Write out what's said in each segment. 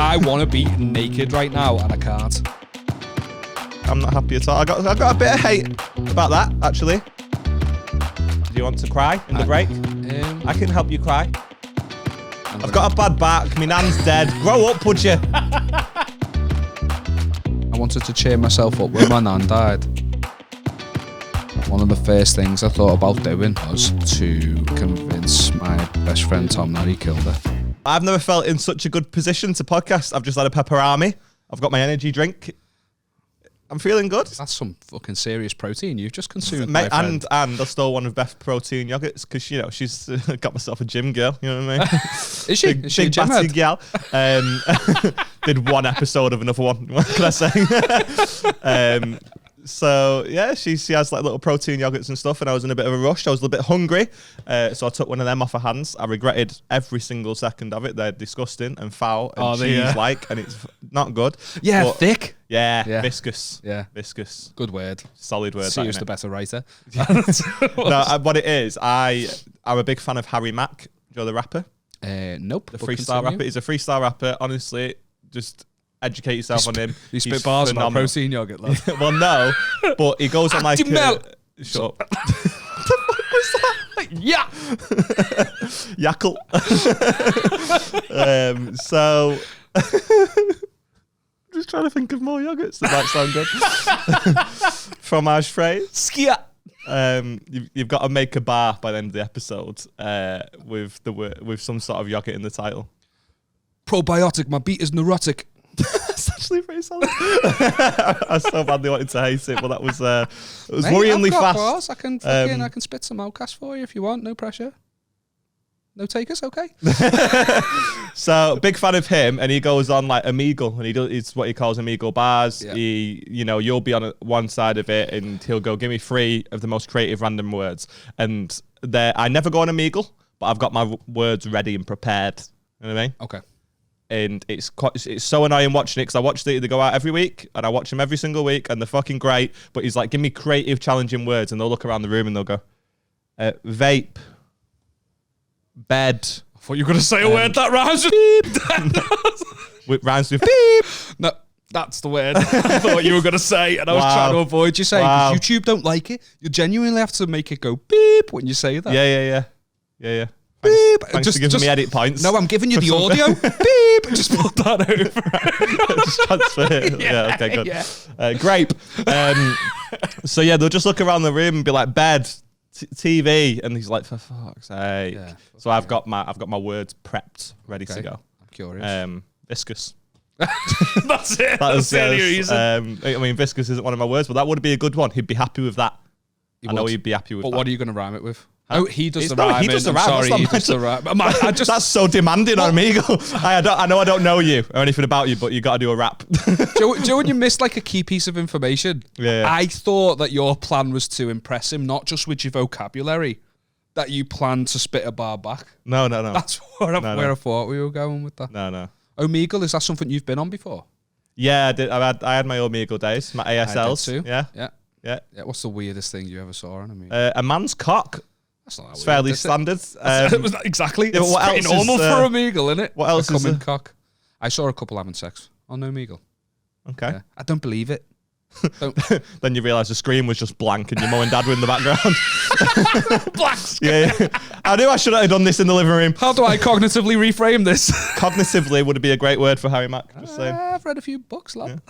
I want to be naked right now, and I can't. I'm not happy at all. I got a bit of hate about that, actually. Do you want to cry in the break? I can help you cry. I've got a bad back. My nan's dead. Grow up, would you? I wanted to cheer myself up when my nan died. One of the first things I thought about doing was to convince my best friend Tom that he killed her. I've never felt in such a good position to podcast. I've just had a pepperami. I've got my energy drink. I'm feeling good. That's some fucking serious protein you've just consumed, Mate, my friend. and I stole one of Beth's protein yogurts because, you know, she's got myself a gym girl, you know what I mean? Is she? Big, Is she a big gym batty head? gal. Did one episode of another one, what can I say? So, yeah, she has like little protein yogurts and stuff, and I was in a bit of a rush. I was a little bit hungry, so I took one of them off her hands. I regretted every single second of it. They're disgusting and foul and cheese-like, and it's not good. Yeah, but thick. Yeah, viscous. Yeah. Viscous. Good word. Solid word. See who's the better writer. No, what it is, I'm a big fan of Harry Mack. Do you know the rapper? Nope. The freestyle rapper. He's a freestyle rapper. Honestly, just educate yourself on him. You spit He's bars phenomenal. about protein yogurt, lad. Well, no, but he goes on like Shut up. Yeah. Yackle. So just trying to think of more yogurts that might sound good. Fromage frais. Skia. You've got to make a bar by the end of the episode with some sort of yogurt in the title. Probiotic. My beat is neurotic. That's actually pretty solid. I so badly wanted to hate it, but that was worryingly I've got fast. bars. I can spit some outcasts for you if you want. No pressure. No takers, okay? So big fan of him, and he goes on like Omegle, and it's what he calls Omegle bars. Yeah. You'll be on one side of it, and he'll go, "Give me 3 of the most creative random words." And I never go on Omegle, but I've got my words ready and prepared. You know what I mean? Okay. And it's so annoying watching it because I watch they go out every week, and I watch them every single week, and they're fucking great. But he's like, "Give me creative, challenging words," and they'll look around the room and they'll go, "Vape, bed." I thought you were going to say a word that rhymes with Rhymes with beep. No, that's the word I thought you were going to say, and I was trying to avoid you saying, because YouTube don't like it. You genuinely have to make it go beep when you say that. Yeah. Beep. Thanks for giving me edit points. No, I'm giving you the audio. Beep. Just put that over. Just transfer it. Yeah, okay, good. Yeah. Grape. So yeah, they'll just look around the room and be like, bed, TV, and he's like, for fuck's sake. Yeah, so I've got my words prepped, ready to go. I'm curious. Viscous. That's it. That's the only reason. I mean, viscous isn't one of my words, but that would be a good one. He'd be happy with that. I know he'd be happy with that. But what are you going to rhyme it with? Oh, he does the rhyming. rhyming. He does the rhyme. Sorry, he does the rhyme. That's so demanding on Omegle. I know I don't know you or anything about you, but you got to do a rap. Do you know when you missed like a key piece of information? Yeah. I thought that your plan was to impress him, not just with your vocabulary, that you planned to spit a bar back. No. That's where I thought we were going with that. No. Omegle, is that something you've been on before? Yeah, I did. I had my Omegle days, my ASLs. I did too. Yeah. What's the weirdest thing you ever saw on Omegle? A man's cock. That's not that It's weird, fairly is it? standard. It was exactly. Yeah, It's pretty normal for Omegle, isn't it? What else a is coming there? cock? I saw a couple having sex on Omegle. Okay. Yeah. I don't believe it. Then you realise the screen was just blank and your mum and dad were in the background. Black screen. Yeah. I knew I should have done this in the living room. How do I cognitively reframe this? Cognitively would be a great word for Harry Mack. Just saying. I've read a few books, lad.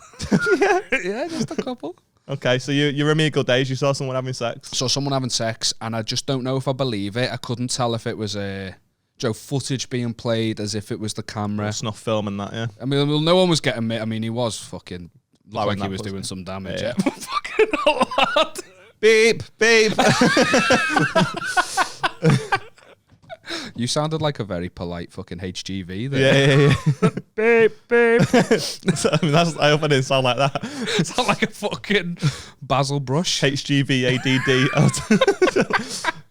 Yeah, just a couple. Okay, so your Omegle days, you saw someone having sex. Saw someone having sex, and I just don't know if I believe it. I couldn't tell if it was footage being played as if it was the camera. Snuff film and that, yeah. I mean, no one was getting me. I mean, he was fucking looked like he was doing some damage. Yeah. Fucking lad. Beep. You sounded like a very polite fucking HGV there. Yeah. Beep. I mean, I hope I didn't sound like that. It sounded like a fucking Basil Brush. HGVADD.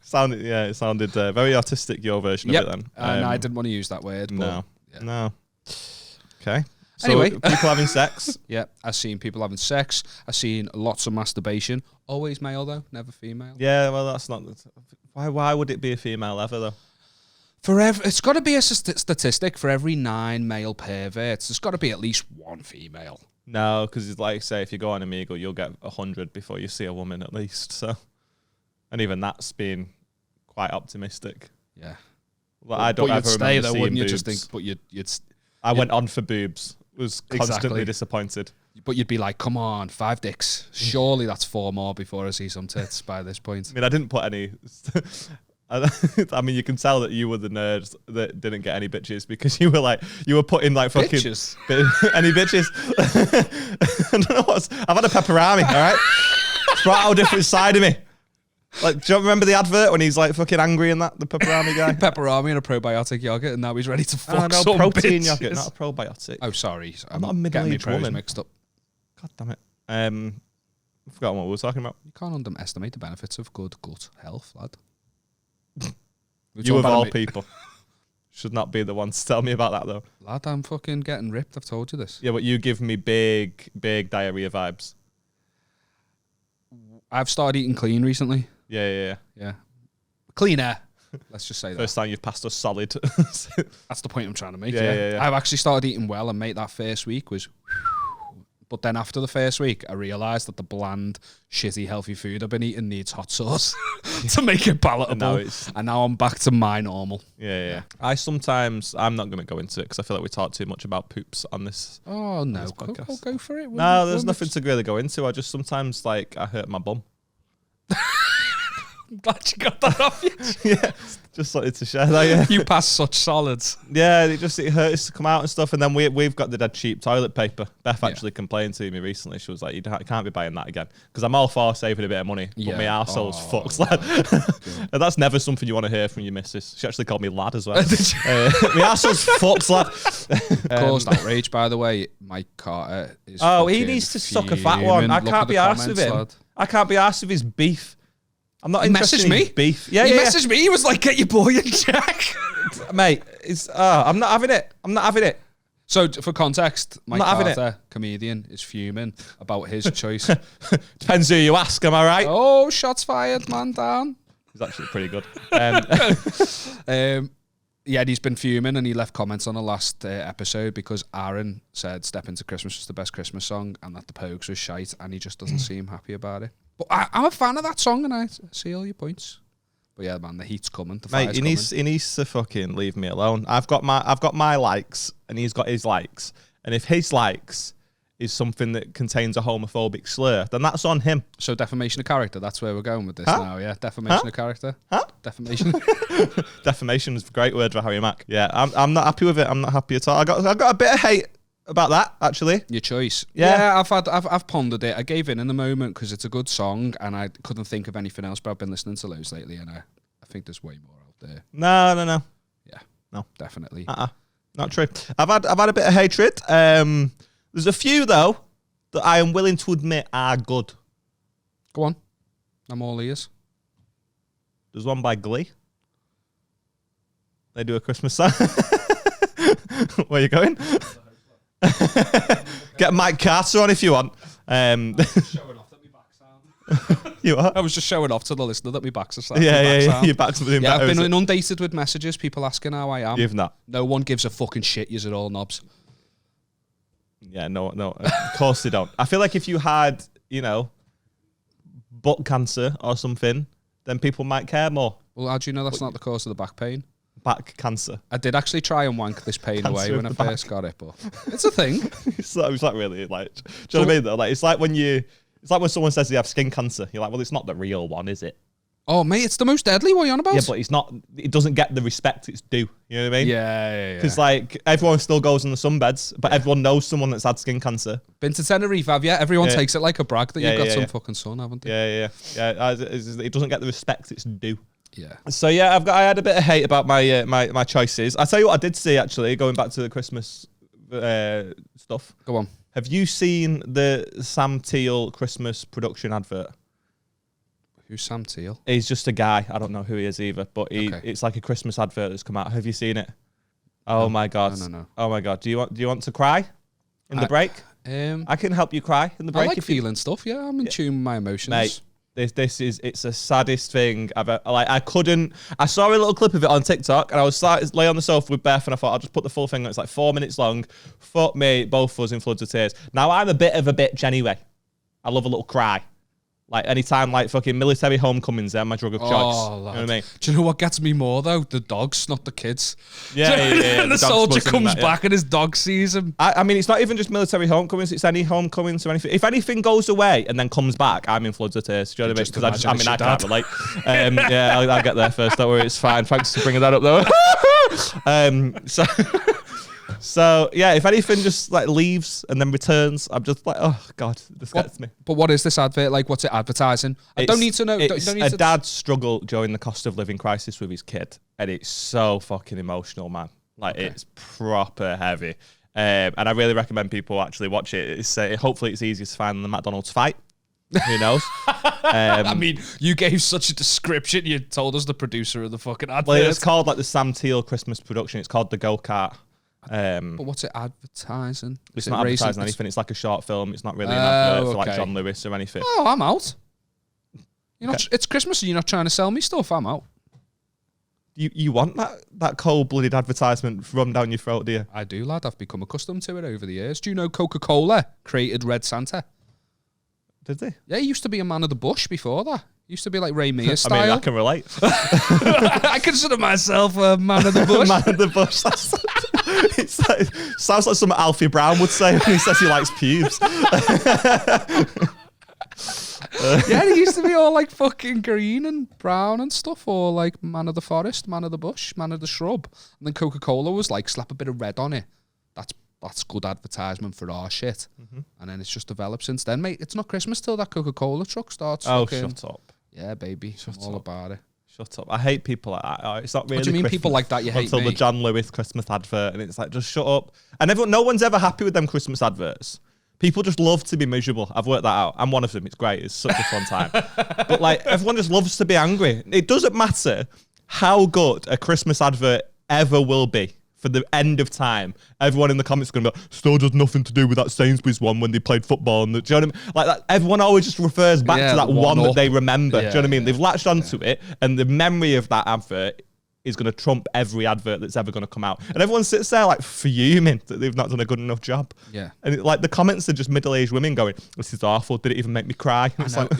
It sounded very artistic, your version of it then. No, I didn't want to use that word. No. Okay. So Anyway. people having sex. Yeah, I've seen people having sex. I've seen lots of masturbation. Always male though, never female. Yeah, well, that's not. Why would it be a female ever though? It's got to be a statistic for every 9 male perverts. There's got to be at least one female. No, because it's like, say, if you go on Omegle, you'll get 100 before you see a woman at least. So, and even that's being quite optimistic. Yeah. Well, I don't but ever you'd stay remember there, seeing wouldn't you? boobs. Just think, but you'd. I went on for boobs. Was constantly Exactly. disappointed. But you'd be like, come on, 5 dicks. Surely that's 4 more before I see some tits by this point. I mean, I didn't put any. I mean, you can tell that you were the nerds that didn't get any bitches because you were putting like fucking Bitches? Any bitches. I don't know what's. I've had a pepperami. All right, it's brought out a different side of me. Like, do you remember the advert when he's like fucking angry and that the pepperami guy? Pepperami and a probiotic yogurt, and now he's ready to fuck no, some protein bitches. yogurt, not a probiotic. Oh, sorry, I'm not a getting my middle-aged pros woman. mixed up. God damn it. I forgot what we were talking about. You can't underestimate the benefits of good gut health, lad. You of all people should not be the one to tell me about that though. Lad, I'm fucking getting ripped. I've told you this. Yeah, but you give me big diarrhea vibes. I've started eating clean recently. Yeah. Cleaner. Let's just say that. First time you've passed us solid. That's the point I'm trying to make. Yeah. I've actually started eating well, and mate, that first week was. But then after the first week, I realised that the bland, shitty, healthy food I've been eating needs hot sauce to make it palatable. And now I'm back to my normal. Yeah. I'm not going to go into it because I feel like we talk too much about poops on this. Oh, no. This podcast. Go for it. No, there's nothing to really go into. I just sometimes, like, I hurt my bum. I'm glad you got that off you. Yeah, just wanted to share that, yeah. You pass such solids. Yeah, it hurts to come out and stuff. And then we've got the dead cheap toilet paper. Beth actually complained to me recently. She was like, you can't be buying that again. Because I'm all for saving a bit of money. But my arsehole's fucked, lad. And that's never something you want to hear from your missus. She actually called me lad as well. My arsehole's fucked, lad. Caused outrage, by the way. Mike Carter is he needs to suck a fat one. I can't be arsed with him. I can't be arsed with his beef. I'm not interested in his beef. Yeah, he messaged me. He was like, get your boy in check. Mate, I'm not having it. So, for context, Mike Carter, comedian, is fuming about his choice. Depends who you ask, am I right? Oh, shots fired, man down. He's actually pretty good. Yeah, he's been fuming, and he left comments on the last episode because Aaron said Step Into Christmas was the best Christmas song and that the Pogues was shite, and he just doesn't seem happy about it. But I'm a fan of that song, and I see all your points. But yeah, man, the heat's coming. The fire's coming. He needs to fucking leave me alone. I've got my likes, and he's got his likes. And if his likes is something that contains a homophobic slur, then that's on him. So defamation of character, that's where we're going with this now, yeah? Defamation of character. Defamation. Defamation is a great word for Harry Mack. Yeah, I'm not happy with it. I'm not happy at all. I got a bit of hate about that, actually. Your choice. Yeah, I've pondered it. I gave in the moment because it's a good song, and I couldn't think of anything else. But I've been listening to loads lately, and I think there's way more out there. No. Yeah, no, definitely. Not true. I've had a bit of hatred. There's a few though that I am willing to admit are good. Go on, I'm all ears. There's one by Glee. They do a Christmas song. Where are you going? Get Mike Carter on if you want. Showing off that my back's sound. You are? I was just showing off to the listener that my back's a sound. Yeah. Your back's doing better. I've been inundated with messages, people asking how I am. You've not. No one gives a fucking shit. You're all knobs. Yeah, no. Of course they don't. I feel like if you had, butt cancer or something, then people might care more. Well, how do you know that's not the cause of the back pain? Back cancer. I did actually try and wank this pain away when I first got it, but it's a thing. It's like really like. Do you know what I mean? Though, like it's like when someone says they have skin cancer. You're like, well, it's not the real one, is it? Oh, mate, it's the most deadly. What are you on about? Yeah, but it's not. It doesn't get the respect it's due. You know what I mean? Yeah. Because like everyone still goes on the sunbeds, but everyone knows someone that's had skin cancer. Been to Tenerife, have you? Everyone takes it like a brag that you've got some fucking sun, haven't they? Yeah. It doesn't get the respect it's due. Yeah. So yeah, I had a bit of hate about my my choices. I tell you what, I did see actually going back to the Christmas stuff. Go on. Have you seen the Sam Teal Christmas production advert? Who's Sam Teal? He's just a guy. I don't know who he is either, but it's like a Christmas advert that's come out. Have you seen it? Oh my god! No. Oh my god! Do you want to cry in the break? I can help you cry in the break. I like feeling stuff. Yeah, I'm in tune with my emotions. Mate, It's the saddest thing I've ever, like, I saw a little clip of it on TikTok and I was lay on the sofa with Beth and I thought I'll just put the full thing on. It's like 4 minutes long. Fuck me, both of us in floods of tears. Now I'm a bit of a bitch anyway. I love a little cry. Like, anytime, like, fucking military homecomings, they're my drug of choice. Oh, you know what I mean? Do you know what gets me more, though? The dogs, not the kids. Yeah. And the soldier comes back and his dog sees him. I mean, it's not even just military homecomings, it's any homecomings or anything. If anything goes away and then comes back, I'm in floods of tears. Do you know what I mean? Because I can't relate. Yeah, I'll get there first. Don't worry, it's fine. Thanks for bringing that up, though. So yeah, if anything just like leaves and then returns, I'm just like, oh God, this gets me. But what is this advert like? What's it advertising? I don't need to know. It's don't need a to dad struggle during the cost of living crisis with his kid, and it's so fucking emotional, man. Like, it's proper heavy, and I really recommend people actually watch it. It's hopefully it's easier to find than the McDonald's fight. Who knows? I mean, you gave such a description. You told us the producer of the fucking advert. Well, it's called like the Sam Teal Christmas production. It's called The Go-Kart. But what's it advertising? It's not advertising anything. It's like a short film. It's not really an advert for like John Lewis or anything. Oh, I'm out. You're not. It's Christmas and you're not trying to sell me stuff. I'm out. You want that cold-blooded advertisement run down your throat, do you? I do, lad. I've become accustomed to it over the years. Do you know Coca-Cola created Red Santa? Did they? Yeah, he used to be a man of the bush before that. He used to be like Ray Mears style. I mean, I can relate. I consider myself a man of the bush. Man of the bush. Sounds like something Alfie Brown would say when he says he likes pubes. Yeah, he used to be all like fucking green and brown and stuff, or like man of the forest, man of the bush, man of the shrub. And then Coca-Cola was like, slap a bit of red on it. That's good advertisement for our shit. Mm-hmm. And then it's just developed since then, mate. It's not Christmas till that Coca-Cola truck starts. Oh, shut up. Yeah, baby. All about it. Shut up. I hate people like that. It's not really What do you mean Christmas people like that? You hate until the John Lewis Christmas advert, and it's like, just shut up. And no one's ever happy with them Christmas adverts. People just love to be miserable. I've worked that out. I'm one of them. It's great. It's such a fun time. But like, everyone just loves to be angry. It doesn't matter how good a Christmas advert ever will be. For the end of time, everyone in the comments is going to be like, still does nothing to do with that Sainsbury's one when they played football. And do you know what I mean? Like that, everyone always just refers back to that one that they remember. Do you know what I mean? They've latched onto it, and the memory of that advert is going to trump every advert that's ever going to come out. And everyone sits there like fuming that they've not done a good enough job. Yeah. And like the comments are just middle-aged women going, this is awful. Did it even make me cry? And it's like,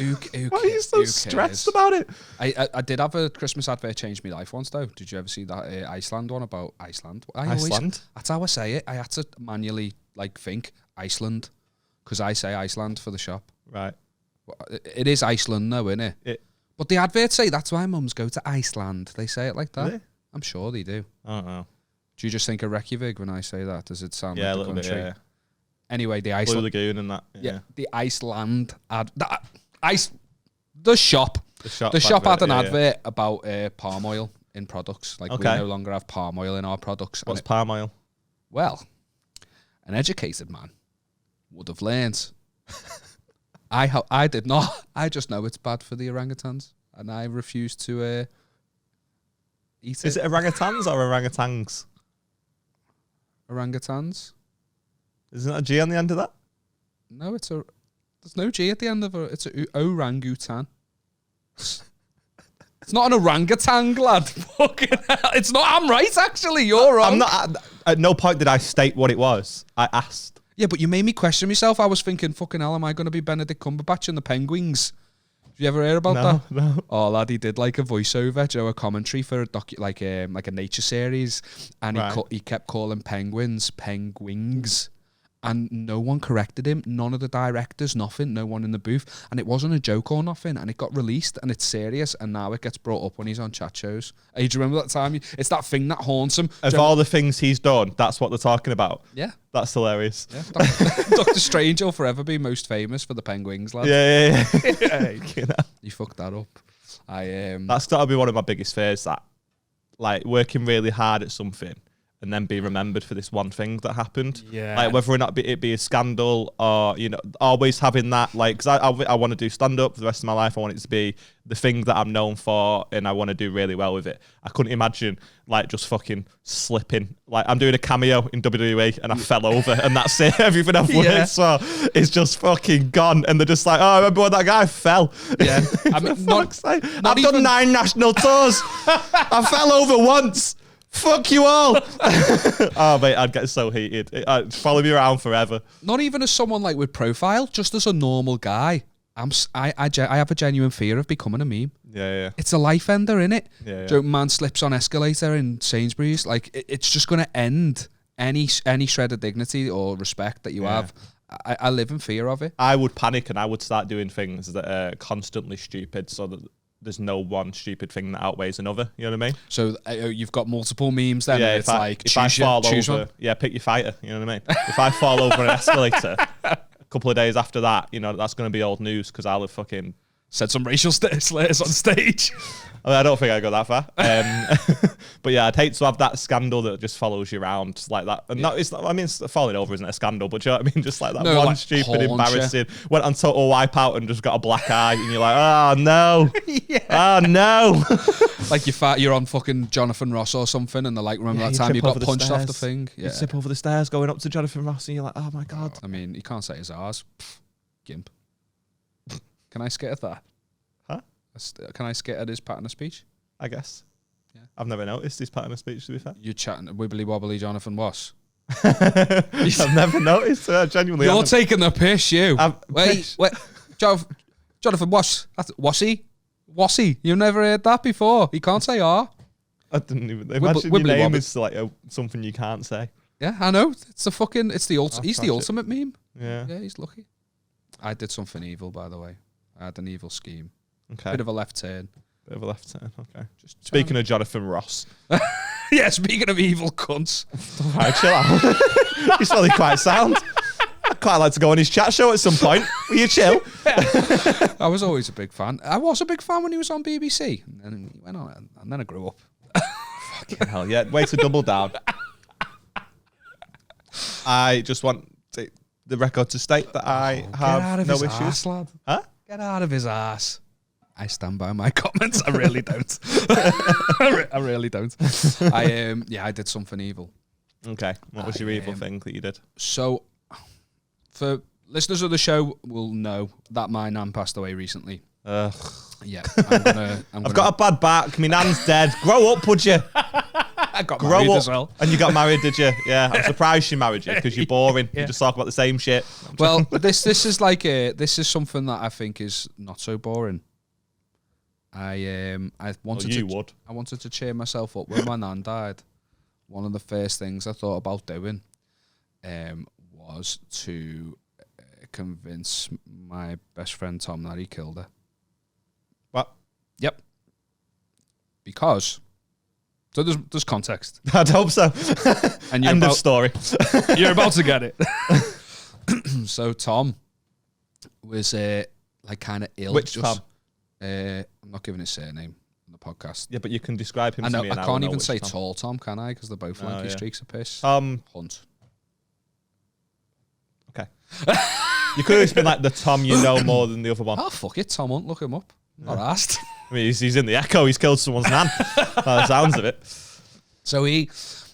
why are you so stressed about it? I did have a Christmas advert change my life once, though. Did you ever see that Iceland one about Iceland? Iceland? That's how I say it. I had to manually like think Iceland because I say Iceland for the shop. Right. It is Iceland, though, isn't it? But the adverts say that's why mums go to Iceland. They say it like that. Really? I'm sure they do. I don't know. Do you just think of Reykjavik when I say that? Does it sound like a the little country? bit, yeah. Anyway, the Blue Lagoon and that. Yeah. The Iceland ad. The shop. The shop advert, had an advert about palm oil in products. Like, we no longer have palm oil in our products. What's palm oil? Well, an educated man would have learned. I did not. I just know it's bad for the orangutans, and I refuse to eat it. Is it orangutans or orangutans? Orangutans. Isn't that a G on the end of that? No, there's no G at the end of it. It's a orangutan. It's not an orangutan, lad. Fucking hell. It's not. I'm right, actually. You're wrong. I'm not. At no point did I state what it was. I asked. Yeah, but you made me question myself. I was thinking, fucking hell, am I going to be Benedict Cumberbatch in the Penguins? Did you ever hear about that? No. Oh, lad, he did like a voiceover, a commentary for a like a nature series, and he kept calling penguins penguins, and no one corrected him. None of the directors, nothing. No one in the booth, and it wasn't a joke or nothing. And it got released, and it's serious. And now it gets brought up when he's on chat shows. Hey, do you remember that time? It's that thing that haunts him. Of all the things he's done, that's what they're talking about. Yeah. That's hilarious. Yeah. Doctor Strange will forever be most famous for the penguins, lad. Yeah. You fucked that up. That's got to be one of my biggest fears, that like working really hard at something and then be remembered for this one thing that happened. Yeah. Like whether or not it be a scandal or, you know, always having that, like, because I want to do stand-up for the rest of my life. I want it to be the thing that I'm known for, and I want to do really well with it. I couldn't imagine, like, just fucking slipping. Like, I'm doing a cameo in WWE, and I fell over, and that's it. Everything I've worked for is just fucking gone. And they're just like, oh, I remember when that guy fell. Yeah. I mean, I've done 9 national tours. I fell over once. Fuck you all. Oh, mate, I'd get so heated. I'd follow me around forever. Not even as someone like with profile, just as a normal guy. I have a genuine fear of becoming a meme. Yeah. It's a life ender, innit? Yeah. Joke man slips on escalator in Sainsbury's. Like, it's just going to end any shred of dignity or respect that you have. I live in fear of it. I would panic and I would start doing things that are constantly stupid so that there's no one stupid thing that outweighs another. You know what I mean? So you've got multiple memes then. Yeah, And if I fall over, one. yeah, pick your fighter. You know what I mean? If I fall over an escalator, a couple of days after that, you know, that's going to be old news because I'll have fucking said some racial slurs on stage. I don't think I go that far. But yeah, I'd hate to have that scandal that just follows you around like that. And it's falling over isn't a scandal, but do you know what I mean? Just like that one like stupid, embarrassing, went on total wipeout and just got a black eye, and you're like, oh no, oh no. Like you're on fucking Jonathan Ross or something, and they're like, remember that time you got punched off the thing? Yeah. You tip over the stairs going up to Jonathan Ross, and you're like, oh my god. I mean, you can't say his ours. Gimp. Can I skit at that? Huh? Can I skit at his pattern of speech? I guess. Yeah. I've never noticed his pattern of speech, to be fair. You're chatting wibbly wobbly Jonathan Ross. I've never noticed. Genuinely. You're taking the piss, you. Wait. Jonathan Ross. Wassy. You've never heard that before. He can't say R. I didn't even imagine your name is like something you can't say. Yeah, I know. It's he's the ultimate meme. Yeah. Yeah, he's lucky. I did something evil, by the way. I had an evil scheme. Okay. Bit of a left turn. Okay. Just speaking of Jonathan Ross. Yeah, speaking of evil cunts. Alright, chill out. He's probably quite sound. I'd quite like to go on his chat show at some point. Will you chill? I was always a big fan. I was a big fan when he was on BBC. And then he went on, and then I grew up. Fucking hell, yeah. Way to double down. I just want the record to state that I have no issues. Arse, lad. Huh? Get out of his ass. I stand by my comments. I really don't. I really don't. I did something evil. Okay. What was your evil thing that you did? So, for listeners of the show will know that my nan passed away recently. Ugh. Yeah. I've got a bad back. My nan's dead. Grow up, would you? I got married as well. And you got married, did you? Yeah. I'm surprised she married you because you're boring. Yeah. You just talk about the same shit. Well, this is something that I think is not so boring. I wanted to cheer myself up when my nan died. One of the first things I thought about doing was to convince my best friend Tom that he killed her. What? Yep. Because so there's context. I'd hope so. And End of story. You're about to get it. So Tom was like kind of ill. Which Tom? I'm not giving his surname on the podcast. Yeah, but you can describe him I know, to me. I can't even say Tom. tall Tom, can I? Because they're both lanky streaks of piss. Hunt. Okay. You could have just been like the Tom you know more than the other one. Oh, fuck it. Tom Hunt, look him up. Not asked. I mean, he's in the Echo. He's killed someone's nan. By the sounds of it. So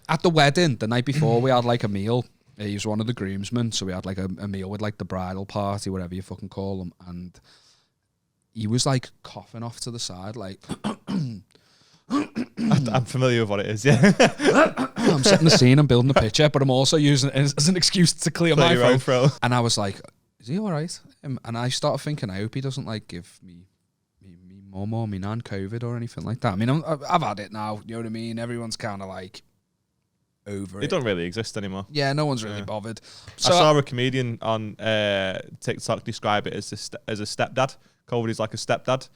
at the wedding, the night before, we had like a meal. He was one of the groomsmen. So we had like a meal with like the bridal party, whatever you fucking call them. And he was like coughing off to the side, like... I'm familiar with what it is, yeah. I'm setting the scene, I'm building a picture, but I'm also using it as an excuse to clear my throat. And I was like, is he all right? And I started thinking, I hope he doesn't like give me mum or me nan COVID or anything like that. I mean, I've had it now, you know what I mean? Everyone's kind of like over it. It don't really exist anymore. Yeah, no one's really bothered. So I saw a comedian on TikTok describe it as a stepdad. COVID is like a stepdad.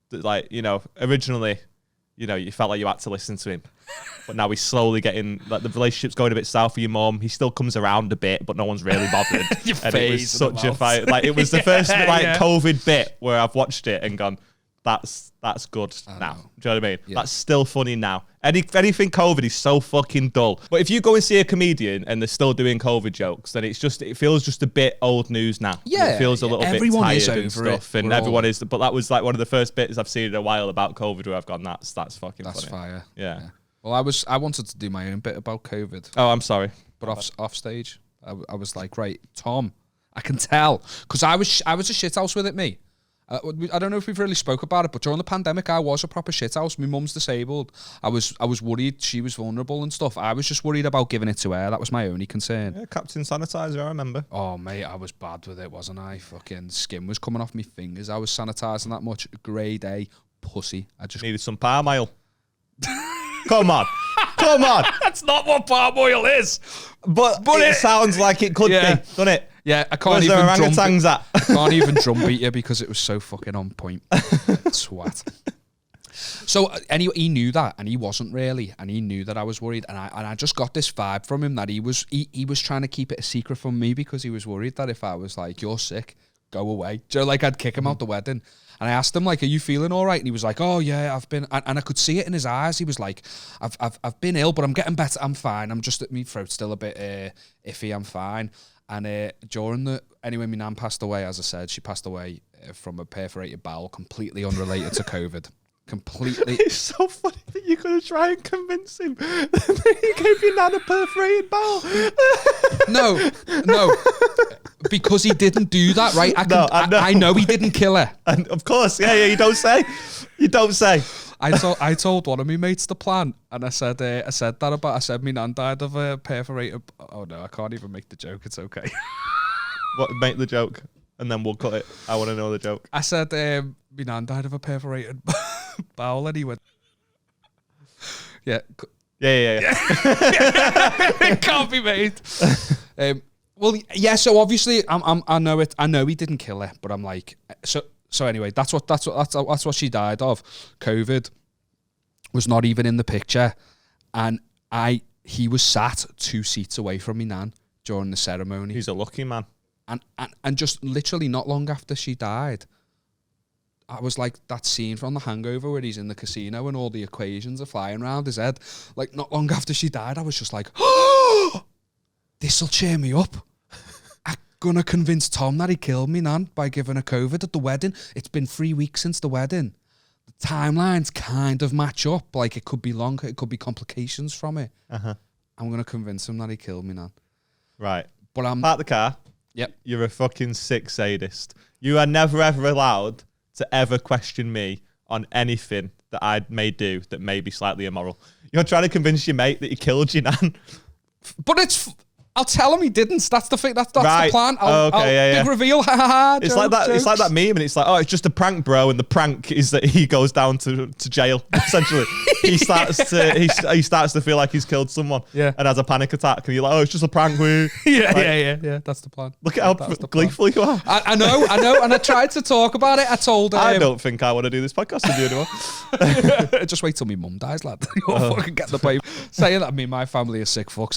That, like, you know, originally... You know, you felt like you had to listen to him. But now he's slowly getting, like, the relationship's going a bit south for your mum. He still comes around a bit, but no one's really bothered. Your and face it was such a fight. Like, it was the first, COVID bit where I've watched it and gone, That's good now. know. Do you know what I mean? Yeah. That's still funny now. Anything COVID is so fucking dull. But if you go and see a comedian and they're still doing COVID jokes, then it feels just a bit old news now. Yeah, it feels a little everyone bit is tired and over stuff, it. and We're everyone all- is. But that was like one of the first bits I've seen in a while about COVID where I've gone, that's fucking That's funny. fire. Yeah. Well, I wanted to do my own bit about COVID, Oh, I'm sorry. but off stage, I was like, right, Tom, I can tell, because I was a shithouse with it, me. I don't know if we've really spoke about it, but during the pandemic, I was a proper shithouse. My mum's disabled. I was worried she was vulnerable and stuff. I was just worried about giving it to her. That was my only concern. Yeah, Captain Sanitizer, I remember. Oh, mate, I was bad with it, wasn't I? Fucking skin was coming off my fingers. I was sanitising that much. Grade A pussy. I just Needed some palm oil. Come on. That's not what palm oil is. But it sounds like it could Yeah. be, doesn't it? Yeah, I can't Where's the even drum orangutans at? can't even drum beat you because it was so fucking on point. Swat. So anyway, he knew that, and he wasn't really, and he knew that I was worried, and I just got this vibe from him that he was trying to keep it a secret from me because he was worried that if I was like, "You're sick, go away," do you know, like I'd kick him out the wedding. And I asked him like, "Are you feeling all right?" And he was like, "Oh yeah, I've been," and I could see it in his eyes. He was like, "I've been ill, but I'm getting better. I'm fine. I'm just my throat's still a bit iffy. I'm fine." And anyway, my nan passed away. As I said, she passed away from a perforated bowel, completely unrelated to COVID. Completely. It's so funny that you're going to try and convince him that he gave your nan a perforated bowel. No, because he didn't do that, right? I know he didn't kill her. And of course, yeah, you don't say. You don't say. I told one of my mates the plan, and I said my nan died of a perforated. Oh no, I can't even make the joke. It's okay. What? Make the joke, and then we'll cut it. I want to know the joke. I said my nan died of a perforated bowel, and he went, yeah. Yeah. It can't be made. Well, yeah. So obviously, I know it. I know he didn't kill her, but I'm like, so anyway, that's what she died of. COVID was not even in the picture, and he was sat 2 seats away from me nan during the ceremony. He's a lucky man. And just literally not long after she died, I was like that scene from The Hangover where he's in the casino and all the equations are flying around his head. Like not long after she died, I was just like, oh, this'll cheer me up. I'm gonna convince Tom that he killed me nan by giving her COVID at the wedding. It's been 3 weeks since the wedding. The timelines kind of match up. Like it could be longer, it could be complications from it. I'm gonna convince him that he killed me nan. Right. But I'm Park the car. Yep. You're a fucking sick sadist. You are never ever allowed to ever question me on anything that I may do that may be slightly immoral. You're trying to convince your mate that he killed your nan. But I'll tell him he didn't. That's the thing. That's Right. the plan. Big reveal. It's like that. It's like that meme, and it's like, oh, it's just a prank, bro. And the prank is that he goes down to jail. Essentially, he starts to feel like he's killed someone. Yeah. And has a panic attack, and you're like, oh, it's just a prank. Yeah. That's the plan. Look at how gleeful you are. I know. And I tried to talk about it. I told him. I don't think I want to do this podcast with you anymore. Just wait till my mum dies, lad. You'll fucking get the babe. Saying that, my family are sick fucks.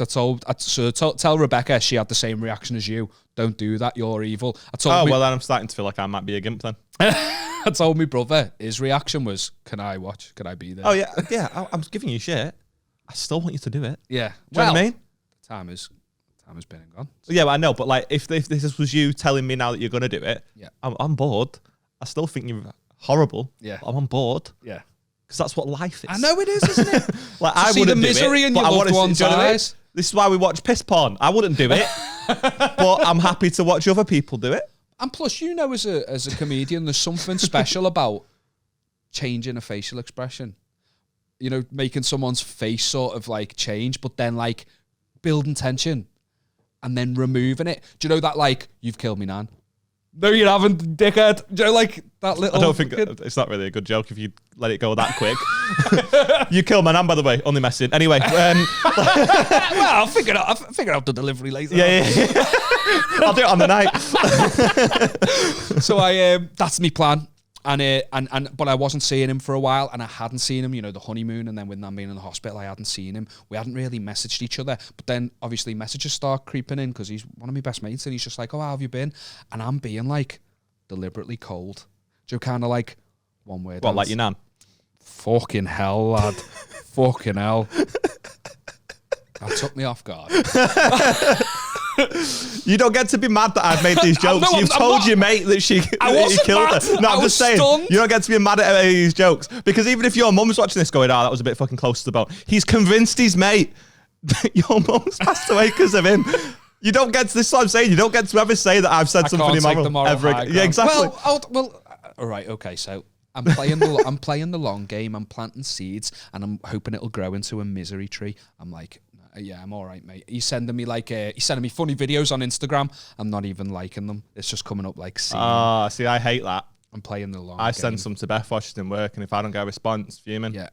Tell Rebecca she had the same reaction as you. Don't do that. You're evil. Well, then I'm starting to feel like I might be a gimp then. I told my brother, his reaction was, can I watch? Can I be there? Oh, yeah. I'm giving you shit. I still want you to do it. Yeah. Do you know what I mean? Time has been and gone. Yeah, I know. But like, if this was you telling me now that you're going to do it, yeah, I'm bored. I still think you're horrible. Yeah. I'm on board. Yeah. Because that's what life is. I know it is, isn't it? Like, to I see wouldn't the misery do it, in your loved one's eyes. This is why we watch piss porn. I wouldn't do it, but I'm happy to watch other people do it. And plus, as a comedian, there's something special about changing a facial expression. You know, making someone's face sort of like change, but then like building tension and then removing it. Do you know that like, you've killed me, nan? No, you haven't, dickhead. Do you know, like that little... I don't think it's not really a good joke if you let it go that quick. You killed my nan, by the way. Only messing. Anyway. Well, I'll figure out the delivery later. Yeah. I'll do it on the night. So that's my plan. But I wasn't seeing him for a while, and I hadn't seen him, the honeymoon, and then with Nan being in the hospital, I hadn't seen him. We hadn't really messaged each other, but then obviously messages start creeping in because he's one of my best mates, and he's just like, oh, how have you been? And I'm being like deliberately cold. Kind of like, one word. What, like your nan? Fucking hell, lad. Fucking hell. That took me off guard. You don't get to be mad that I've made these jokes. You've told your mate that she wasn't killed mad. her. No, I'm just saying. Stunned. You don't get to be mad at any of these jokes. Because even if your mum's watching this going, that was a bit fucking close to the bone. He's convinced his mate that your mum's passed away because of him. You don't get to, this is what I'm saying. You don't get to ever say that I've said something immoral ever again. Yeah, exactly. Well, all right, okay, so I'm playing the long game. I'm planting seeds, and I'm hoping it'll grow into a misery tree. I'm like, yeah, I'm all right, mate. He's sending me funny videos on Instagram. I'm not even liking them. It's just coming up like, see, I hate that. I'm playing the long I game. send some to Beth while she's in work, and if I don't get a response, fuming. Yeah.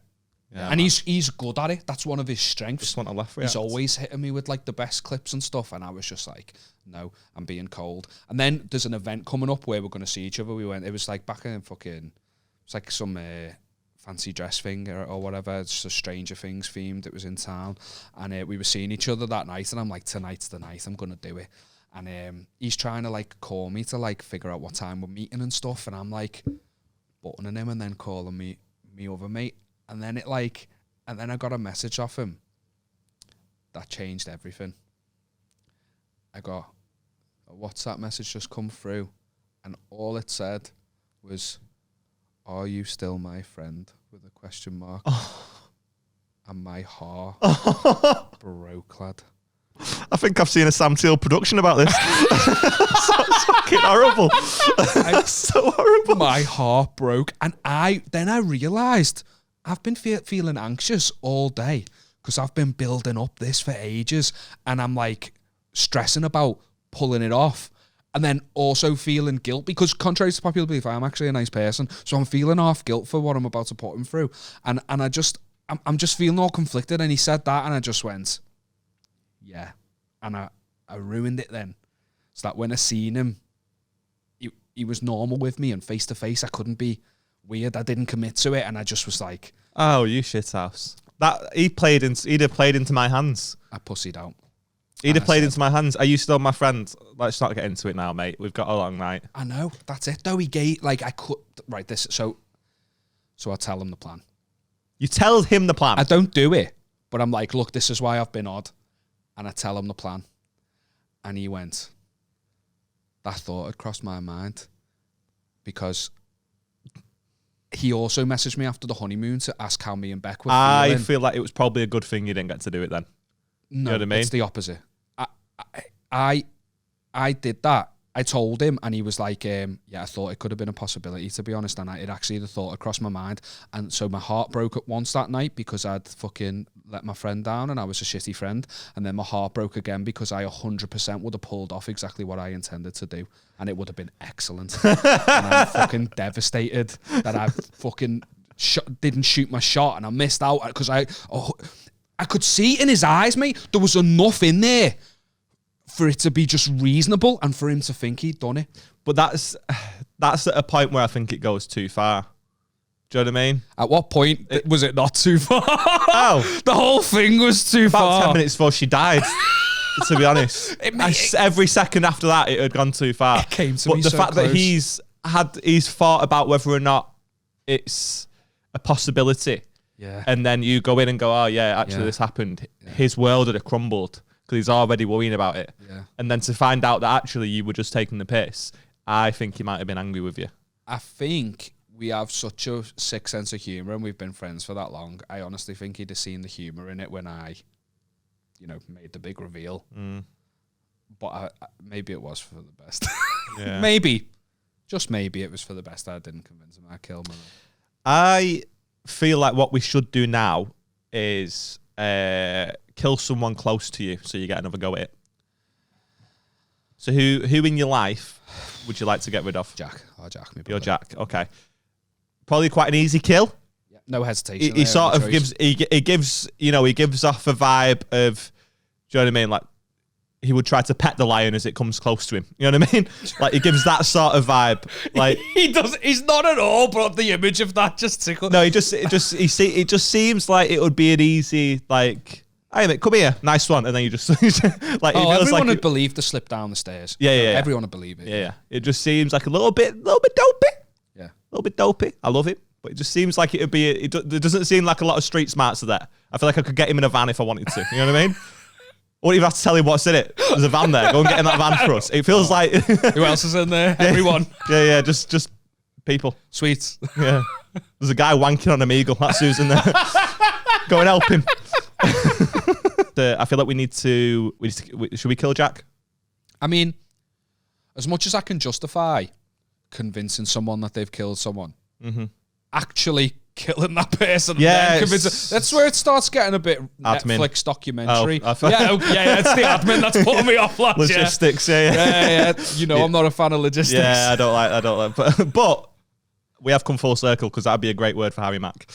And he's good at it. That's one of his strengths. Just want a left react. He's always hitting me with like the best clips and stuff, and I was just like, no, I'm being cold. And then there's an event coming up where we're going to see each other. It was like back in it's like some fancy dress thing or whatever. It's a Stranger Things themed. It was in town, and we were seeing each other that night, and I'm like, tonight's the night. I'm going to do it. And he's trying to like call me to like figure out what time we're meeting and stuff, and I'm like buttoning him and then calling me other mate. And then I got a message off him that changed everything. I got a WhatsApp message just come through, and all it said was, "Are you still my friend?" with a question mark. And my heart broke, lad. I think I've seen a Sam Teal production about this. That's fucking horrible. That's so horrible. My heart broke, and I realised I've been feeling anxious all day because I've been building up this for ages, and I'm like stressing about pulling it off, and then also feeling guilt because, contrary to popular belief, I am actually a nice person, so I'm feeling half guilt for what I'm about to put him through, and I'm just feeling all conflicted. And he said that, and I just went, yeah, and I ruined it then. So that when I seen him, he was normal with me, and face to face, I couldn't be weird. I didn't commit to it, and I just was like, "Oh, you shithouse!" He'd have played into my hands. I pussied out. He'd have played into my hands. Are you still my friend? Let's not get into it now, mate. We've got a long night. I know. That's it. Though he gave I could right this. So I tell him the plan. You tell him the plan. I don't do it, but I'm like, look, this is why I've been odd, and I tell him the plan, and he went, that thought had crossed my mind, because he also messaged me after the honeymoon to ask how me and Beck were feeling. I feel like it was probably a good thing you didn't get to do it then. No, you know what I mean? It's the opposite. I did that. I told him, and he was like, yeah, I thought it could have been a possibility, to be honest, and it actually, the thought had crossed my mind, and so my heart broke at once that night because I'd fucking let my friend down, and I was a shitty friend, and then my heart broke again because I 100% would have pulled off exactly what I intended to do, and it would have been excellent. And I'm fucking devastated that I fucking didn't shoot my shot, and I missed out because I could see in his eyes, mate, there was enough in there for it to be just reasonable and for him to think he'd done it. But that's at a point where I think it goes too far. Do you know what I mean? At what point was it not too far? Oh. The whole thing was too far. About 10 minutes before she died, to be honest. Every second after that, it had gone too far. It came to but me the so fact close. that he's thought about whether or not it's a possibility. Yeah. And then you go in and go, oh, yeah, actually this happened. Yeah. His world had crumbled because he's already worrying about it. Yeah. And then to find out that actually you were just taking the piss, I think he might have been angry with you. I think we have such a sick sense of humour, and we've been friends for that long. I honestly think he'd have seen the humour in it when I, made the big reveal. Mm. But maybe it was for the best. Yeah. Maybe. Just maybe it was for the best. I didn't convince him I killed him. I feel like what we should do now is kill someone close to you so you get another go at it. So who in your life would you like to get rid of? Jack. Oh, Jack. You're Jack. Okay. Probably quite an easy kill. Yeah, no hesitation. He sort of gives he gives off a vibe of, do you know what I mean? Like, he would try to pet the lion as it comes close to him. You know what I mean? Like, he gives that sort of vibe. Like, he does. He's not at all, but the image of that just tickled. No, it just seems like it would be an easy, like, hey mate, come here, nice one, and then you just like. Oh, everyone like would believe the slip down the stairs. Yeah. Everyone would believe it. Yeah. It just seems like a little bit dopey. Yeah, a little bit dopey. I love it. but it just seems like it'd be. There doesn't seem like a lot of street smarts are there. I feel like I could get him in a van if I wanted to. You know what I mean? I wouldn't even have to tell him what's in it. There's a van there. Go and get in that van for us. It feels like. Who else is in there? Everyone. Yeah. Just people. Sweet. Yeah. There's a guy wanking on an eagle. That's who's in there. Go and help him. I feel like we need to. Should we kill Jack? I mean, as much as I can justify convincing someone that they've killed someone, actually killing that person, that's where it starts getting a bit admin. Netflix documentary. Oh, it's the admin that's putting me off. Lads, logistics, yeah. You know, I'm not a fan of logistics. Yeah, I don't like. But we have come full circle because that'd be a great word for Harry Mack.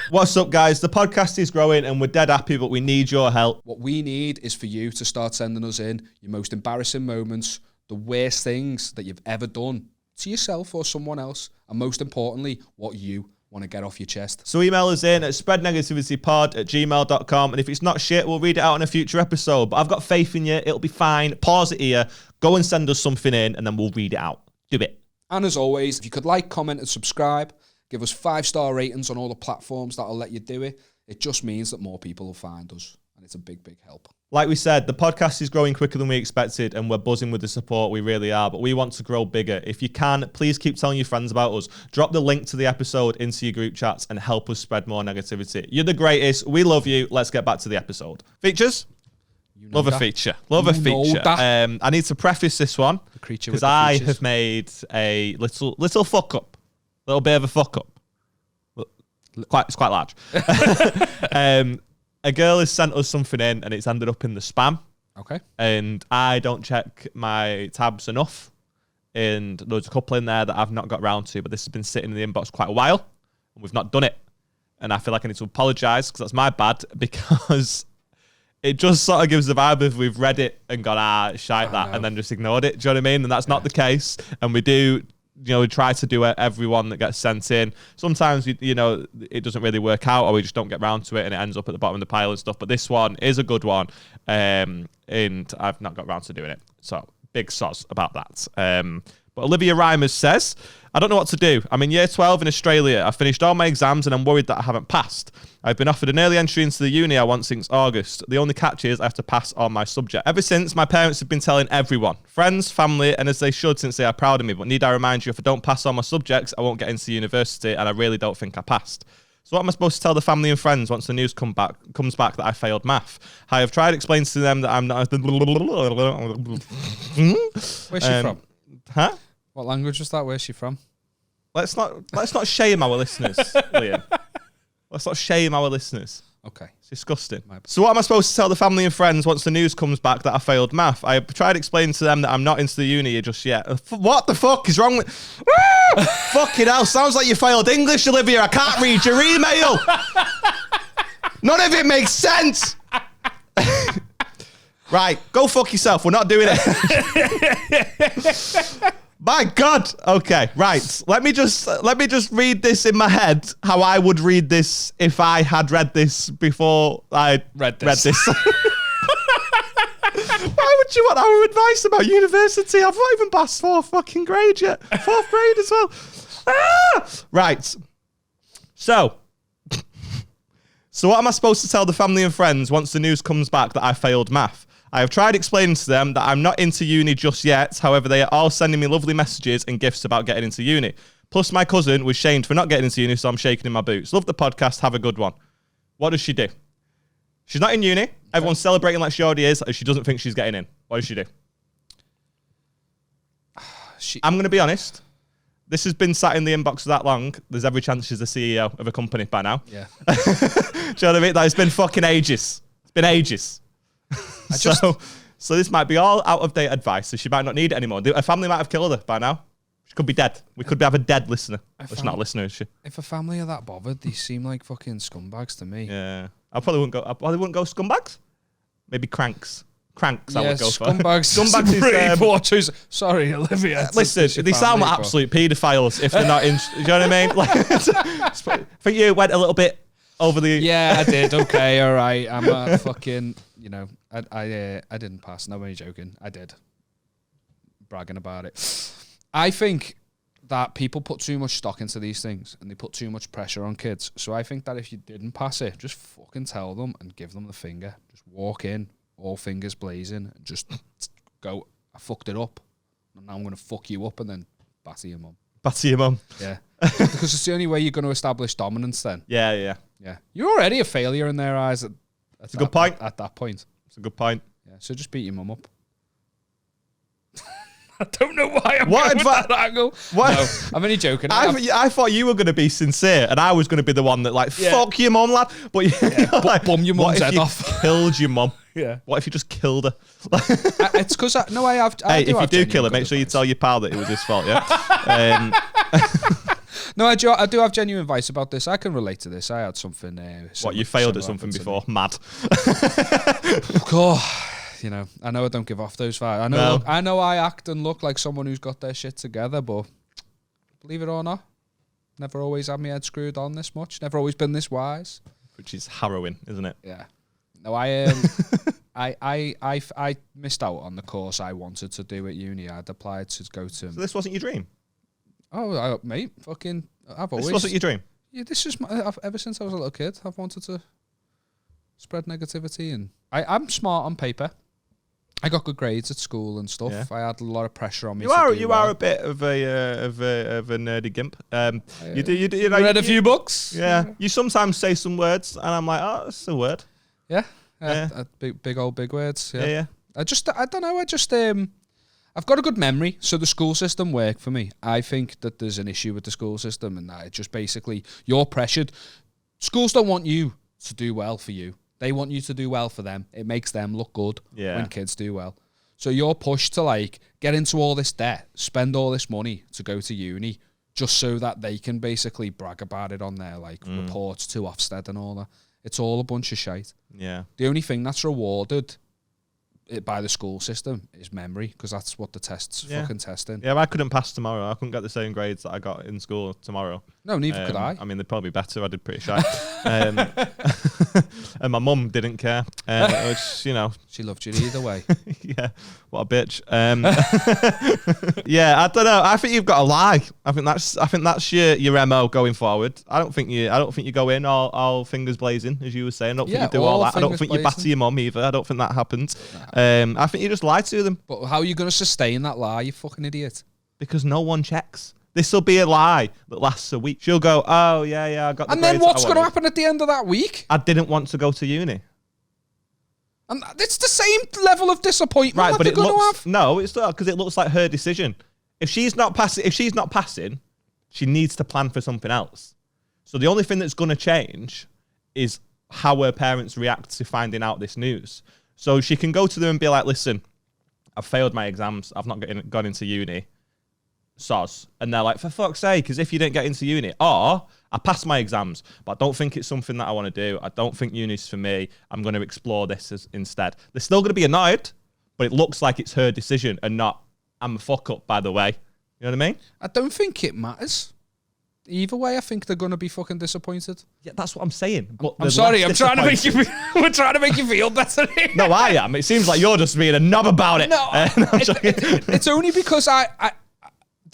What's up, guys? The podcast is growing and we're dead happy, but we need your help. What we need is for you to start sending us in your most embarrassing moments, the worst things that you've ever done to yourself or someone else, and most importantly, what you want to get off your chest. So email us in at spreadnegativitypod@gmail.com, and if it's not shit, we'll read it out in a future episode. But I've got faith in you. It'll be fine. Pause it here. Go and send us something in, and then we'll read it out. Do it. And as always, if you could like, comment, and subscribe, give us 5-star ratings on all the platforms that'll let you do it. It just means that more people will find us, and it's a big, big help. Like we said, the podcast is growing quicker than we expected, and we're buzzing with the support. We really are, but we want to grow bigger. If you can, please keep telling your friends about us. Drop the link to the episode into your group chats and help us spread more negativity. You're the greatest. We love you. Let's get back to the episepisode. Features? Love a feature. Love a feature. I need to preface this one because I have made a little fuck up. A little bit of a fuck up. It's quite large. A girl has sent us something in and it's ended up in the spam. Okay. And I don't check my tabs enough. And there's a couple in there that I've not got round to, but this has been sitting in the inbox quite a while and we've not done it. And I feel like I need to apologise because that's my bad, because it just sort of gives the vibe of we've read it and gone, shite that, and then just ignored it. Do you know what I mean? And that's not the case. And we do, we try to do everyone that gets sent in. Sometimes, it doesn't really work out or we just don't get round to it and it ends up at the bottom of the pile and stuff. But this one is a good one. And I've not got round to doing it. So big soz about that. But Olivia Reimers says, I don't know what to do. I'm in year 12 in Australia. I've finished all my exams and I'm worried that I haven't passed. I've been offered an early entry into the uni I want since August. The only catch is I have to pass all my subjects. Ever since, my parents have been telling everyone, friends, family, and as they should since they are proud of me. But need I remind you, if I don't pass all my subjects, I won't get into university and I really don't think I passed. So what am I supposed to tell the family and friends once the news comes back that I failed math? I have tried explaining to them that I'm not... Where's she from? Huh? What language was that? Where's she from? Let's not shame our listeners, Liam. Let's not shame our listeners. Okay. It's disgusting. So what am I supposed to tell the family and friends once the news comes back that I failed math? I have tried explaining to them that I'm not into the uni just yet. What the fuck is wrong with... Fucking hell, sounds like you failed English, Olivia. I can't read your email. None of it makes sense. Right, go fuck yourself. We're not doing it. My God. Okay, right. Let me just read this in my head how I would read this if I had read this before I read this. Why would you want our advice about university? I've not even passed 4th fucking grade yet. 4th grade as well. Right. So what am I supposed to tell the family and friends once the news comes back that I failed math? I have tried explaining to them that I'm not into uni just yet. However, they are all sending me lovely messages and gifts about getting into uni. Plus, my cousin was shamed for not getting into uni, so I'm shaking in my boots. Love the podcast. Have a good one. What does she do? She's not in uni. Okay. Everyone's celebrating like she already is. She doesn't think she's getting in. What does she do? I'm going to be honest. This has been sat in the inbox for that long. There's every chance she's the CEO of a company by now. Yeah. Do you know what I mean? Like, it's been fucking ages. It's been ages. So this might be all out of date advice, so she might not need it anymore. A family might have killed her by now. She could be dead. We could have a dead listener. She's not a listener, is she? If a family are that bothered, they seem like fucking scumbags to me. Yeah, I probably wouldn't go scumbags. Maybe cranks. Cranks, I would go for. Scumbags. Scumbags is... Sorry, Olivia. Listen, they sound like absolute paedophiles if they're not in... Do you know what I mean? Like, I think you went a little bit over the... Yeah, I did. Okay, all right. I'm a fucking... I didn't pass. No, I'm only joking. I did. Bragging about it. I think that people put too much stock into these things and they put too much pressure on kids. So I think that if you didn't pass it, just fucking tell them and give them the finger. Just walk in, all fingers blazing, and just go, I fucked it up. And now I'm going to fuck you up and then batter your mum. Batter your mum. Yeah. Because it's the only way you're going to establish dominance then. Yeah. You're already a failure in their eyes That's a good point. At that point. It's a good point. Yeah. So just beat your mum up. I don't know why I'm going with that angle. What? No, I'm only joking. I thought you were going to be sincere, and I was going to be the one that fuck your mum, lad. But bum your mum's head off. Killed your mum. Yeah. What if you just killed her? It's because I have. Hey, if you do kill her, make sure you tell your pal that it was his fault. Yeah. No, I do have genuine advice about this. I can relate to this. I had something. What, you failed at something before? Mad. God. You know, I know I don't give off those vibes. I know I act and look like someone who's got their shit together, but believe it or not, never always had my head screwed on this much. Never always been this wise. Which is harrowing, isn't it? Yeah. No, I missed out on the course I wanted to do at uni. I'd applied to go to. So this wasn't your dream? Oh, mate, fucking, I've always. This wasn't your dream? Yeah, this is ever since I was a little kid. I've wanted to spread negativity, and I'm smart on paper. I got good grades at school and stuff. Yeah. I had a lot of pressure on me. You are a bit of a nerdy gimp. You read a few books. Yeah. You sometimes say some words, and I'm like, oh, that's a word. Yeah. Big words. Yeah. I don't know. I've got a good memory, so the school system worked for me. I think that there's an issue with the school system, and that it just basically you're pressured. Schools don't want you to do well for you. They want you to do well for them. It makes them look good when kids do well. So you're pushed to get into all this debt, spend all this money to go to uni, just so that they can basically brag about it on their reports to Ofsted and all that. It's all a bunch of shite. Yeah. The only thing that's rewarded by the school system is memory, because that's what the tests fucking testing. Yeah, I couldn't pass tomorrow. I couldn't get the same grades that I got in school tomorrow. No, neither could I. I mean, they'd probably be better. I did pretty shy. And my mum didn't care, which, she loved you either way. Yeah, what a bitch. Yeah, I don't know. I think you've got to lie. I think that's your MO going forward. I don't think you go in all fingers blazing, as you were saying. I don't think you do all that. I don't think you batter your mum either. I don't think that happens. I think you just lie to them. But how are you going to sustain that lie, you fucking idiot? Because no one checks. This will be a lie that lasts a week. She'll go, oh, yeah, I got the And then grades what's going to happen at the end of that week? I didn't want to go to uni. And it's the same level of disappointment right, that but they're going to have. No, it's not, because it looks like her decision. If she's not passing, she needs to plan for something else. So the only thing that's going to change is how her parents react to finding out this news. So she can go to them and be like, listen, I've failed my exams. I've not gone into uni. Soz. And they're like, for fuck's sake, because if you didn't get into uni, or I passed my exams, but I don't think it's something that I want to do. I don't think uni's for me. I'm going to explore this instead. They're still going to be annoyed, but it looks like it's her decision and not, I'm a fuck up, by the way. You know what I mean? I don't think it matters. Either way, I think they're going to be fucking disappointed. Yeah, that's what I'm saying. But I'm sorry, we're trying to make you feel better. No, I am. It seems like you're just being a knob about it. No, it's only because I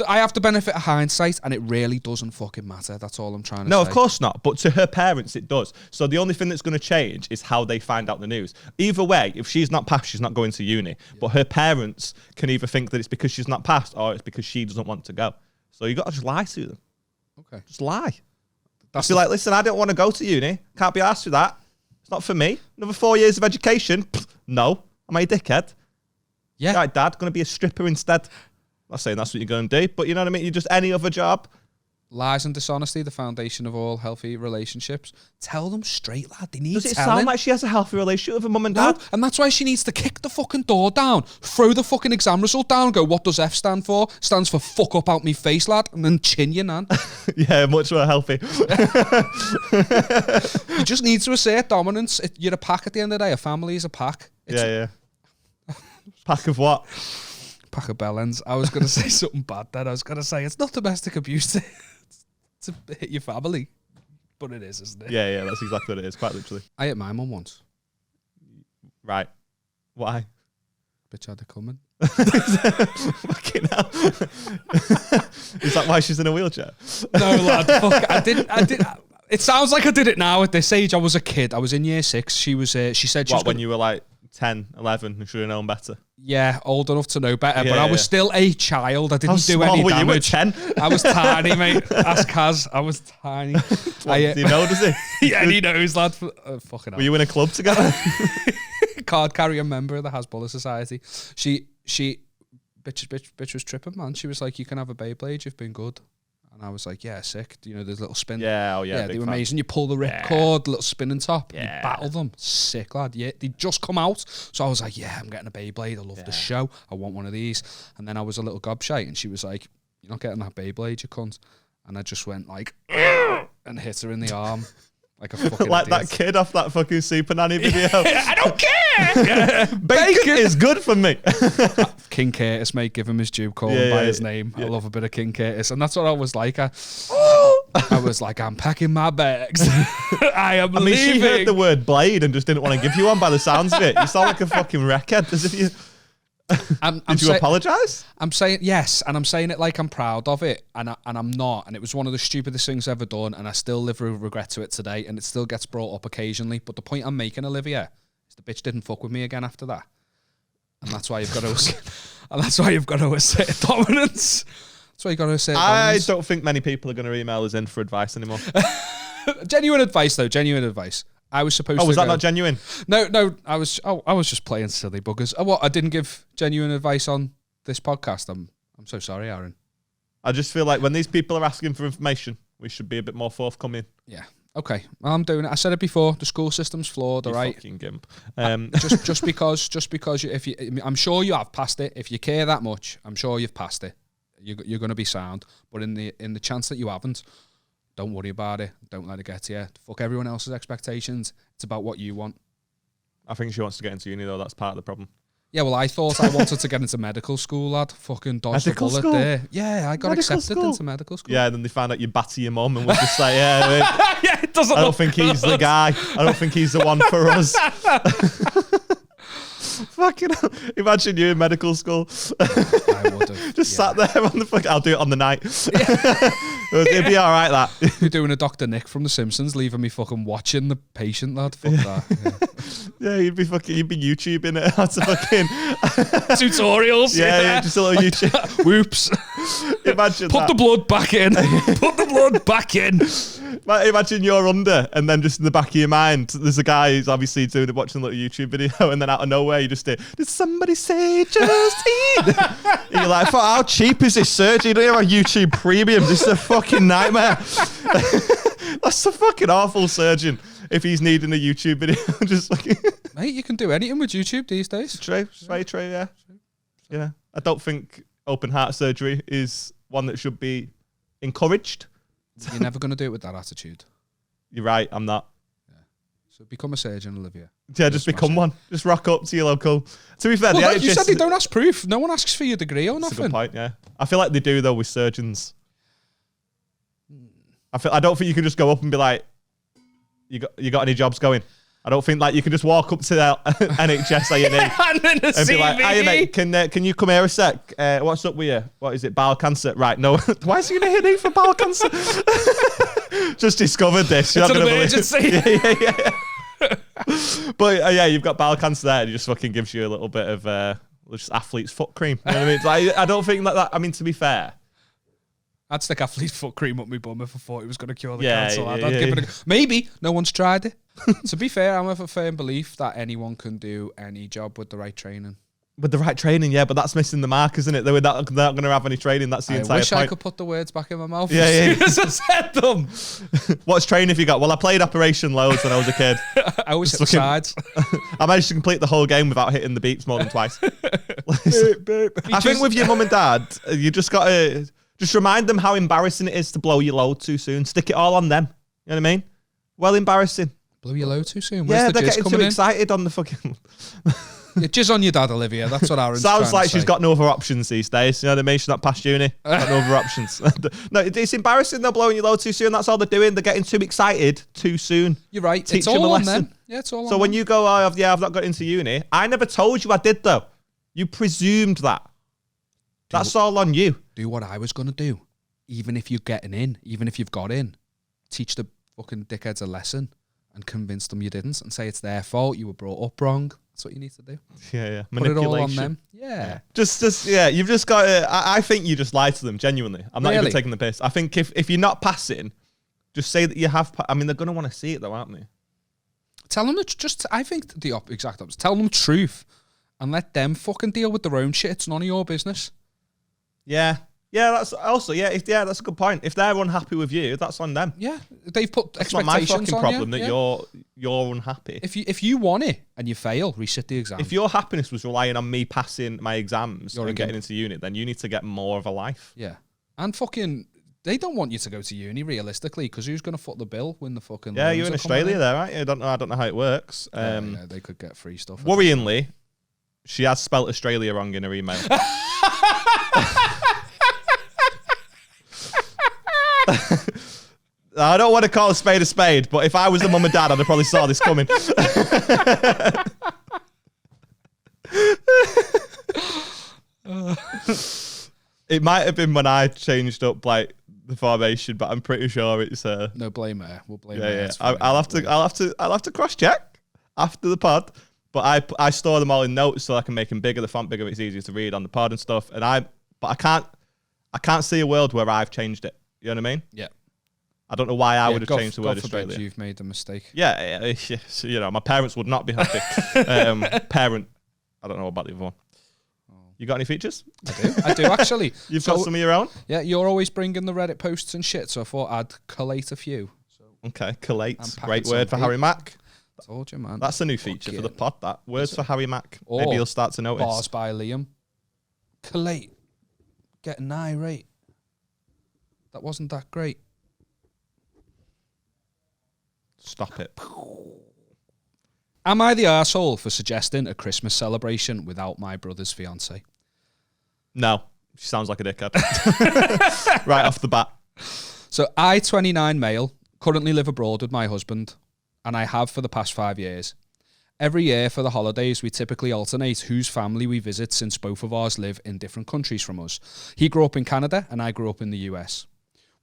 have the benefit of hindsight, and it really doesn't fucking matter. That's all I'm trying to say. No, of course not. But to her parents, it does. So the only thing that's going to change is how they find out the news. Either way, if she's not passed, she's not going to uni. Yeah. But her parents can either think that it's because she's not passed or it's because she doesn't want to go. So you got to just lie to them. Okay. Just lie. Just be like, listen, I don't want to go to uni. Can't be asked with that. It's not for me. Another 4 years of education. No. Am I a dickhead? Yeah. Right, Dad, going to be a stripper instead. I'm not saying that's what you're going to do, but you know what I mean? You're just any other job. Lies and dishonesty, the foundation of all healthy relationships. Tell them straight, lad. They need Does it telling. sound like she has a healthy relationship with her mum and dad? No, and that's why she needs to kick the fucking door down, throw the fucking exam result down, and go, what does F stand for? Stands for fuck up out me face, lad, and then chin your nan. Yeah, much more healthy. You just need to assert dominance. You're a pack at the end of the day. A family is a pack. Yeah. Pack of what? Pack of bellends. I was going to say something bad then. I was going to say it's not domestic abuse to hit your family, but it is, isn't it? Yeah, that's exactly what it is, quite literally. I hit my mum once. Right. Why? Bitch had it coming. Fucking hell. Is that why she's in a wheelchair? No, lad. Fuck. I did. It sounds like I did it now. At this age, I was a kid. I was in year 6. She was. She said she was when you were like 10, 11, and should have known better. Yeah, old enough to know better, Yeah, but I was still a child. I didn't do small any were damage. You at 10? I was tiny, mate. Ask Kaz. I was tiny. Do you know, does he? Yeah, he knows, lad. Fucking hell. Were you in a club together? Card carrying member of the Hasbulla Society. She bitch was tripping, man. She was like, "You can have a Beyblade. You've been good." And I was like, "Yeah, sick." You know, there's little spin. Yeah, they were amazing. You pull the ripcord, little spinning top. Yeah. You battle them. Sick, lad. Yeah, they just come out. So I was like, "Yeah, I'm getting a Beyblade. I love the show. I want one of these." And then I was a little gobshite, and she was like, "You're not getting that Beyblade, you cunt." And I just went like, and hit her in the arm. Like a fucking like idiot. that kid off that fucking Super Nanny video. I don't care. Yeah. Bacon is good for me. King Curtis, mate, give him his due, call him by his name. I love a bit of King Curtis, and that's what I was like. I was like, I'm packing my bags. I am leaving. She heard the word blade and just didn't want to give you one by the sounds of it. You sound like a fucking wreckhead. As if you. Did you apologise? I'm saying yes, and I'm saying it like I'm proud of it, and I'm not. And it was one of the stupidest things I've ever done, and I still live with regret to it today, and it still gets brought up occasionally. But the point I'm making, Olivia, is the bitch didn't fuck with me again after that, and that's why you've got to, and that's why you've got to assert dominance. That's why you got to assert dominance. I don't think many people are going to email us in for advice anymore. Genuine advice, though. Genuine advice. I was supposed to. Oh, was that not genuine? No. I was just playing silly buggers. What? I didn't give genuine advice on this podcast. I'm so sorry, Aaron. I just feel like when these people are asking for information, we should be a bit more forthcoming. Yeah. Okay. Well, I'm doing it. I said it before. The school system's flawed. All right. Fucking gimp. Just because I'm sure you have passed it. If you care that much, I'm sure you've passed it. You're going to be sound. But in the chance that you haven't, don't worry about it. Don't let it get to you. Fuck everyone else's expectations. It's about what you want. I think she wants to get into uni, though. That's part of the problem. Yeah, well, I thought I wanted to get into medical school, lad. Fucking dodged the bullet there. Yeah, I got accepted into medical school. Yeah, then they found out you batter your mum and was just like, yeah, it doesn't. I don't think he's the guy. I don't think he's the one for us. Fucking hell. Imagine you in medical school. I would have. Just sat there on the fuck. I'll do it on the night. It'd be all right, that. You're doing a Dr. Nick from The Simpsons, leaving me fucking watching the patient, lad. Fuck that. Yeah, you'd be YouTubing it. How to fucking tutorials. Yeah, just a little YouTube. Whoops. Imagine Put the blood back in. Put the blood back in. Imagine you're under, and then just in the back of your mind, there's a guy who's obviously watching a little YouTube video, and then out of nowhere, you just hear, did somebody say just eat? You're like, how cheap is this surgery? You don't even have a YouTube premium. This is a fucking nightmare. That's a fucking awful surgeon if he's needing a YouTube video. Just fucking Mate, you can do anything with YouTube these days. True, very true, yeah. Yeah. I don't think open heart surgery is one that should be encouraged. You're never going to do it with that attitude. You're right, I'm not. Yeah. So become a surgeon, Olivia. Yeah, just become one. Just rock up to your local. To be fair, well, you said they don't ask proof. No one asks for your degree or nothing. That's a good point, yeah. I feel like they do, though, with surgeons. I don't think you can just go up and be like, you got any jobs going? I don't think like you can just walk up to the NHS A&E and be like, "Hey mate, can you come here a sec? What's up with you? What is it? Bowel cancer? Right? No. Why is he going to hit me for bowel cancer? Just discovered this. You're it's an emergency. Yeah. But yeah, you've got bowel cancer there. And it just fucking gives you a little bit of just athlete's foot cream. You know what I mean? It's like, I don't think that. I mean, to be fair. I'd stick athlete's foot cream up my bum if I thought it was going to cure the cancer. I'd give it a maybe. No one's tried it. To be fair, I'm of a firm belief that anyone can do any job with the right training. With the right training, yeah, but that's missing the mark, isn't it? They're not going to have any training. That's the entire point. I wish I could put the words back in my mouth as soon as I said them. What's training have you got? Well, I played Operation loads when I was a kid. I always hit the sides. I managed to complete the whole game without hitting the beeps more than twice. I think with your mum and dad, you just got to... Just remind them how embarrassing it is to blow your load too soon. Stick it all on them. You know what I mean? Well, embarrassing. Blow your load too soon? Where's they're getting too excited on the fucking... Jizz on your dad, Olivia. That's what Aaron's Sounds like she's got no other options these days. You know what I mean? She's not past uni. Got no other options. No, it's embarrassing they're blowing your load too soon. That's all they're doing. They're getting too excited too soon. You're right. Teach it's all them a on lesson. them. Yeah, it's all on So when you go, I've not got into uni. I never told you I did, though. You presumed that. That's all on you. Do what I was going to do. Even if you're getting in, even if you've got in, teach the fucking dickheads a lesson and convince them you didn't and say it's their fault, you were brought up wrong. That's what you need to do. Yeah. Put it all on them. Yeah. Just you've just got to, I think you just lied to them, genuinely. I'm not even taking the piss. I think if you're not passing, just say that you have, I mean, they're going to want to see it though, aren't they? Tell them I think the exact opposite. Tell them the truth and let them fucking deal with their own shit. It's none of your business. Yeah. Yeah, that's also, that's a good point. If they're unhappy with you, that's on them. Yeah. They've put expectations on you. It's not my fucking problem that you're unhappy. If you want it and you fail, resit the exam. If your happiness was relying on me passing my exams and getting into uni, then you need to get more of a life. Yeah. And fucking, they don't want you to go to uni realistically, because who's going to foot the bill when the fucking Yeah, you're in Australia there, right? I don't know how it works. Yeah, they could get free stuff. Worryingly, she has spelt Australia wrong in her email. I don't want to call a spade, but if I was the mum and dad, I'd have probably saw this coming. It might have been when I changed up like the formation, but I'm pretty sure it's no blame her. We'll blame her. Yeah. I'll have to cross check after the pod. But I store them all in notes so I can make them bigger, the font bigger. It's easier to read on the pod and stuff. And I can't see a world where I've changed it. You know what I mean? Yeah. I don't know why I would have changed the word Australia. You've made a mistake. Yeah, you know, my parents would not be happy. Parent, I don't know about the other one. You got any features? I do actually. You've got some of your own? Yeah, you're always bringing the Reddit posts and shit, so I thought I'd collate a few. Okay, collate. Great word for Harry Mack. Told you, man. That's a new feature for the pod, that. Words for Harry Mack. Maybe you'll start to notice. Bars by Liam. Collate. Getting irate. That wasn't that great. Stop it. Am I the arsehole for suggesting a Christmas celebration without my brother's fiancée? No. She sounds like a dickhead. Right off the bat. So I, 29 male, currently live abroad with my husband, and I have for the past 5 years. Every year for the holidays, we typically alternate whose family we visit, since both of ours live in different countries from us. He grew up in Canada and I grew up in the US.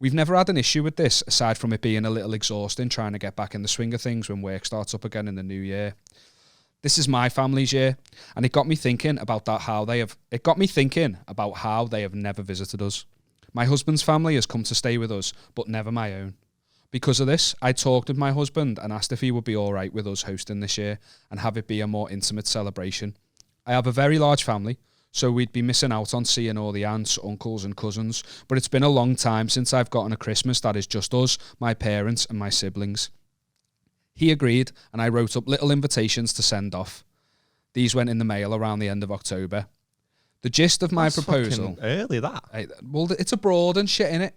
We've never had an issue with this, aside from it being a little exhausting trying to get back in the swing of things when work starts up again in the new year. This is my family's year, and it got me thinking about how they have never visited us. My husband's family has come to stay with us, but never my own. Because of this, I talked with my husband and asked if he would be all right with us hosting this year and have it be a more intimate celebration. I have a very large family, so we'd be missing out on seeing all the aunts, uncles and cousins, but it's been a long time since I've gotten a Christmas that is just us, my parents and my siblings. He agreed, and I wrote up little invitations to send off. These went in the mail around the end of October. The gist of my proposal... early, that. Well, it's abroad and shit, innit?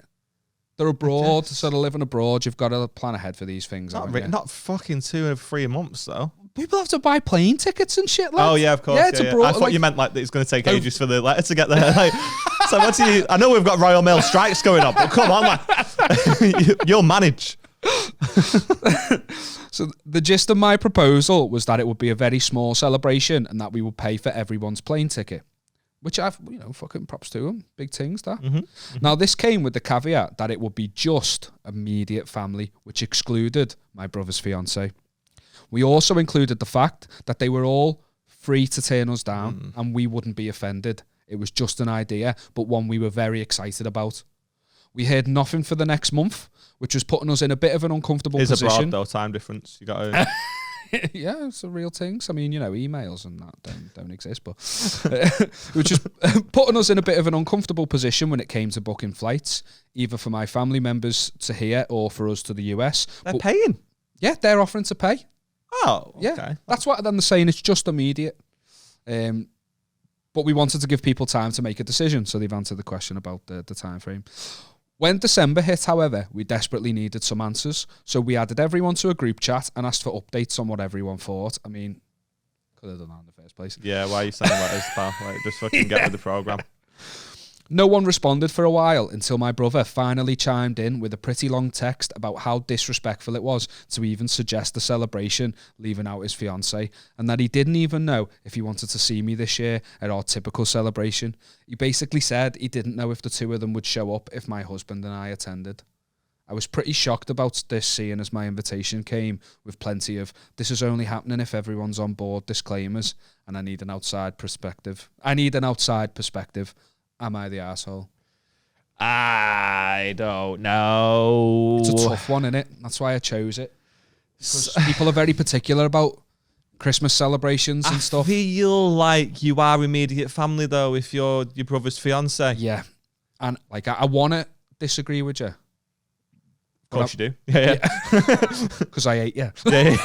They're abroad, so they're living abroad. You've got to plan ahead for these things. Not fucking 2 or 3 months, though. People have to buy plane tickets and shit. Like. Oh yeah, of course. Yeah, it's abroad. I thought you meant like that it's going to take ages for the letter to get there. Like, so what do you? I know we've got Royal Mail strikes going on, but come on, man, you'll manage. So the gist of my proposal was that it would be a very small celebration and that we would pay for everyone's plane ticket. Which I've, fucking props to them. Big things, that. Mm-hmm. Mm-hmm. Now, this came with the caveat that it would be just immediate family, which excluded my brother's fiancée. We also included the fact that they were all free to turn us down and we wouldn't be offended. It was just an idea, but one we were very excited about. We heard nothing for the next month, which was putting us in a bit of an uncomfortable position. It's abroad, though, time difference. You got to... Yeah, it's a real thing. I mean, emails and that don't exist, but which is putting us in a bit of an uncomfortable position when it came to booking flights, either for my family members to here or for us to the US. They're paying? Yeah, they're offering to pay. Oh, okay. Yeah, that's what then they're saying. It's just immediate. But we wanted to give people time to make a decision, so they've answered the question about the time frame. When December hit, however, we desperately needed some answers, so we added everyone to a group chat and asked for updates on what everyone thought. I mean, could have done that in the first place. Yeah, why are you saying that, pal? Like, just fucking get with the program. No one responded for a while until my brother finally chimed in with a pretty long text about how disrespectful it was to even suggest the celebration, leaving out his fiancée, and that he didn't even know if he wanted to see me this year at our typical celebration. He basically said he didn't know if the two of them would show up if my husband and I attended. I was pretty shocked about this, seeing as my invitation came with plenty of "this is only happening if everyone's on board" disclaimers, and I need an outside perspective. Am I the asshole? I don't know. It's a tough one, innit? That's why I chose it. Because people are very particular about Christmas celebrations and stuff. I feel like you are immediate family, though, if you're your brother's fiancé. Yeah. And like, I want to disagree with you. Of course you do. Yeah. Because I hate you. Yeah.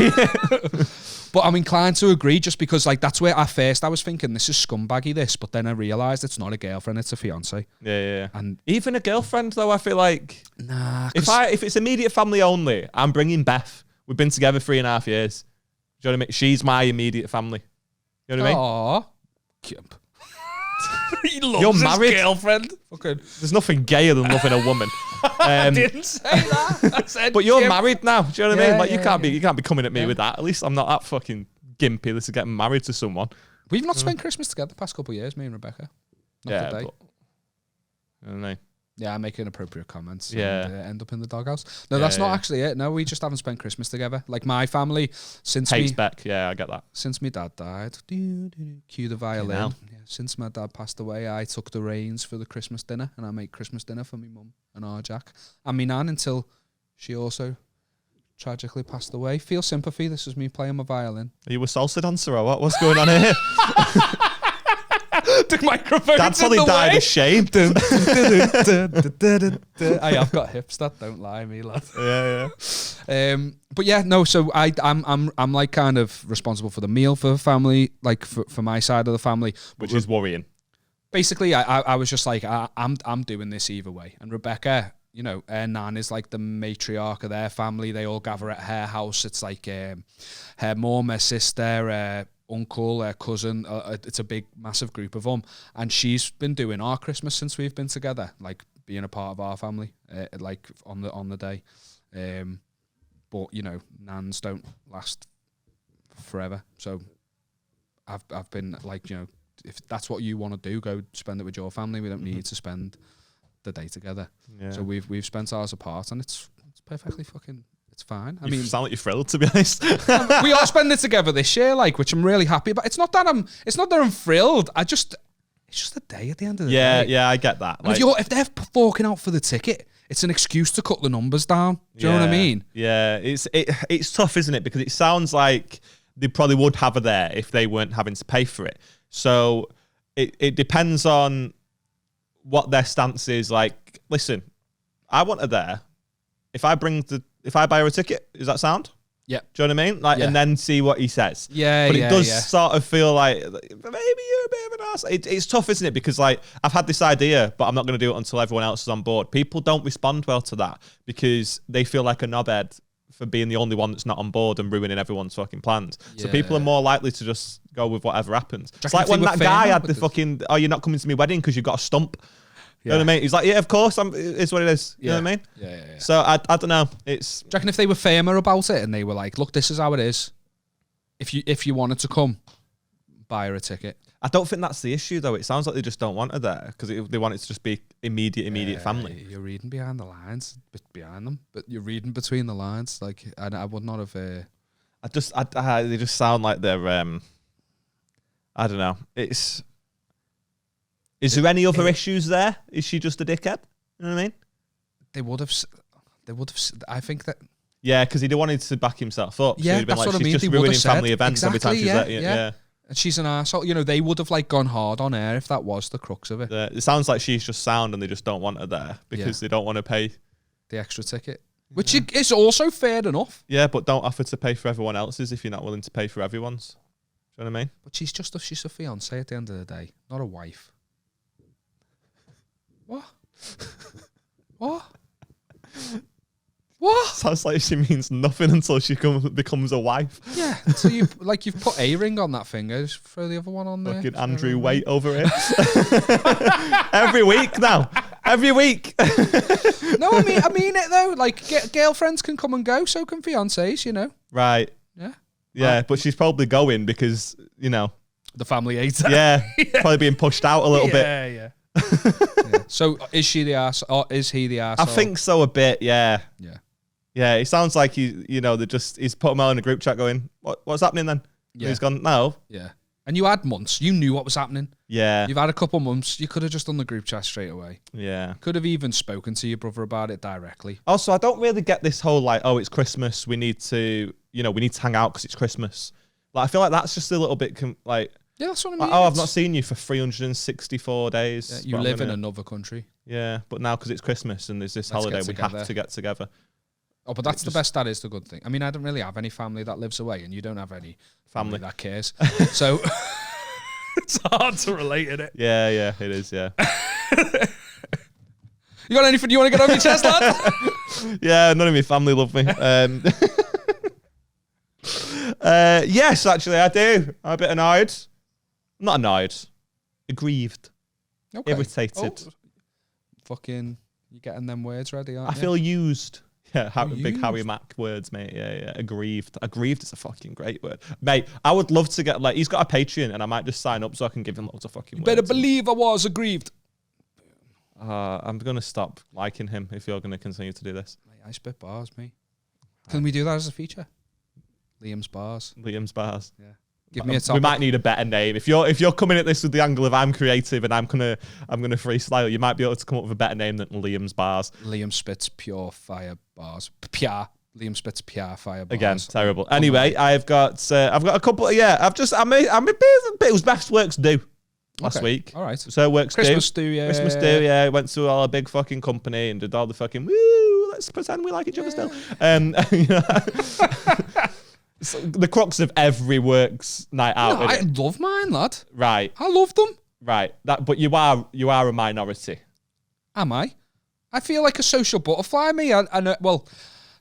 But I'm inclined to agree, just because like that's where at first I was thinking this is scumbaggy this, but then I realised it's not a girlfriend, it's a fiancé. Yeah. And even a girlfriend, though, I feel like if it's immediate family only, I'm bringing Beth. We've been together 3.5 years. Do you know what I mean? She's my immediate family. You know what I mean? Aww. Kimp. He loves You're his married. girlfriend. Fucking. There's nothing gayer than loving a woman. I didn't say that. I said but you're Kimp. married now. Do you know what I mean? Like Yeah, you can't be coming at me with that. At least I'm not that fucking gimpy. This is getting married to someone. We've not spent Christmas together the past couple of years, me and Rebecca. Not today. But I don't know. Yeah, I make inappropriate comments Yeah. and end up in the doghouse. No, that's not actually it. No, we just haven't spent Christmas together. Like my family, since Hates Beck. Yeah, I get that. since my dad died, cue the violin. Yeah, since my dad passed away, I took the reins for the Christmas dinner, and I make Christmas dinner for my mum and our Jack and my nan until she also tragically passed away. Feel sympathy. This is me playing my violin. Are you a salsa dancer or what? What's going on here? The microphone. Dad probably died of shame. I have got hips that don't lie, me lad. Yeah. But yeah, no. So I'm like kind of responsible for the meal for the family, like for my side of the family, Which is worrying. Basically, I was just like I'm doing this either way. And Rebecca, you know, her nan is like the matriarch of their family. They all gather at her house. It's like her mum, her sister, uncle, her cousin. It's a big, massive group of them. And she's been doing our Christmas since we've been together, like being a part of our family, like on the day. But you know, nans don't last forever. So I've been like, you know, if that's what you want to do, go spend it with your family. We don't need to spend the day together. Yeah. So we've spent ours apart, and it's perfectly fucking. It's fine. I mean, sound like you're thrilled, to be honest. We are spending it together this year, like, which I'm really happy about. It's not that I'm thrilled. It's just a day at the end of the day. Yeah, I get that. Like, if they're forking out for the ticket, it's an excuse to cut the numbers down. Do you know what I mean? Yeah, it's tough, isn't it? Because it sounds like they probably would have her there if they weren't having to pay for it. So it depends on what their stance is. Like, listen, I want her there. If I buy her a ticket, does that sound? Yeah. Do you know what I mean? Like, and then see what he says. Yeah, but it does sort of feel like maybe you're a bit of an ass. It's tough, isn't it? Because like I've had this idea, but I'm not going to do it until everyone else is on board. People don't respond well to that because they feel like a knobhead for being the only one that's not on board and ruining everyone's fucking plans. Yeah. So people are more likely to just go with whatever happens. It's like when that guy had the fucking, "Oh, you're not coming to my wedding because you've got a stump." You know what I mean? He's like, yeah, of course, it's what it is. You know what I mean? Yeah. So I don't know. Do you reckon if they were firmer about it and they were like, look, this is how it is. If you wanted to come, buy her a ticket. I don't think that's the issue, though. It sounds like they just don't want her there because they want it to just be immediate family. You're reading behind the lines, behind them, but you're reading between the lines. Like, I would not have. They just sound like they're. I don't know. Is there any other issues there? Is she just a dickhead? You know what I mean? They would have. I think that. Yeah, because he wanted to back himself up. Yeah, so that's what I mean. She's just ruining family events every time she's there. Yeah. And she's an arsehole. You know, they would have like gone hard on her if that was the crux of it. It sounds like she's just sound and they just don't want her there because they don't want to pay the extra ticket. Which is also fair enough. Yeah, but don't offer to pay for everyone else's if you're not willing to pay for everyone's. Do you know what I mean? But she's a fiancée at the end of the day, not a wife. What? What? What? Sounds like she means nothing until she becomes a wife. Yeah. So you've put a ring on that finger. Just throw the other one on there. Fucking Andrew Waite over here. Every week now. Every week. No, I mean it though. Like, girlfriends can come and go, so can fiancés, you know. Right. Yeah. Yeah, but she's probably going because, you know. The family hates her. Yeah. Probably being pushed out a little bit. Yeah, yeah. So is she the ass or is he the ass? I think so a bit, yeah. Yeah. Yeah, it sounds like he's put them all in a group chat going, what's happening then? Yeah. And he's gone, no. Yeah. And you had months. You knew what was happening. Yeah. You've had a couple months. You could have just done the group chat straight away. Yeah. Could have even spoken to your brother about it directly. Also, I don't really get this whole like, oh, it's Christmas. We need to hang out because it's Christmas. Like, I feel like that's just a little bit like, yeah, that's what I mean. Oh, I've not seen you for 364 days. Yeah, you live in another country. Yeah, but now because it's Christmas and there's this holiday, we have to get together. Oh, but that's the best. That is the good thing. I mean, I don't really have any family that lives away, and you don't have any family that cares. So it's hard to relate in it. Yeah, yeah, it is. Yeah. You got anything you want to get off your chest, lad? Yeah, none of my family love me. Yes, actually, I do. I'm a bit annoyed. I'm not annoyed. Aggrieved. Okay. Irritated. Oh, fucking, you're getting them words ready, aren't you? I feel used. Yeah, big used. Harry Mack words, mate. Yeah, yeah. Aggrieved. Aggrieved is a fucking great word. Mate, I would love to get, like, he's got a Patreon and I might just sign up so I can give him loads of fucking words. Better believe I was aggrieved. I'm going to stop liking him if you're going to continue to do this. Mate, I spit bars, mate. Can we do that as a feature? Liam's bars. Liam's bars. Yeah. Give me a topic. We might need a better name. If you're coming at this with the angle of I'm creative and I'm gonna freestyle, you might be able to come up with a better name than Liam's bars. Liam spits pure fire bars. Pure. Liam spits pure fire bars. Again, terrible. Anyway, I've got a couple. Yeah, it was best works do last week. All right. So works Christmas do. do, yeah. Christmas do. Yeah, went to our big fucking company and did all the fucking woo. Let's pretend we like each other still. You know. So the crux of every works night out. No, I love mine, lad. Right. I love them. Right. But you are a minority. Am I? I feel like a social butterfly, me. I know. Well,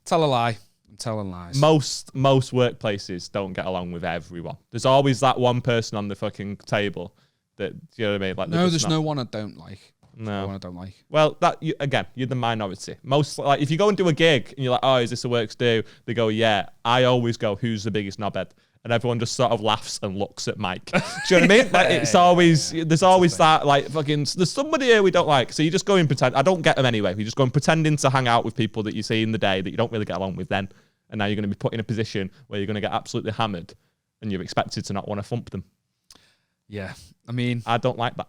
tell a lie. I'm telling lies. Most workplaces don't get along with everyone. There's always that one person on the fucking table that, you know what I mean? Like, no, there's no one I don't like. No one I don't like. Well, you're the minority. Most, like, if you go and do a gig and you're like, oh, is this a works do? They go, yeah. I always go, who's the biggest knobhead? And everyone just sort of laughs and looks at Mike. Do you know what I mean? Like, there's always that, like, fucking, there's somebody here we don't like. So you just go and pretend. I don't get them anyway. You just go and pretending to hang out with people that you see in the day that you don't really get along with then. And now you're going to be put in a position where you're going to get absolutely hammered and you're expected to not want to thump them. Yeah, I mean, I don't like that.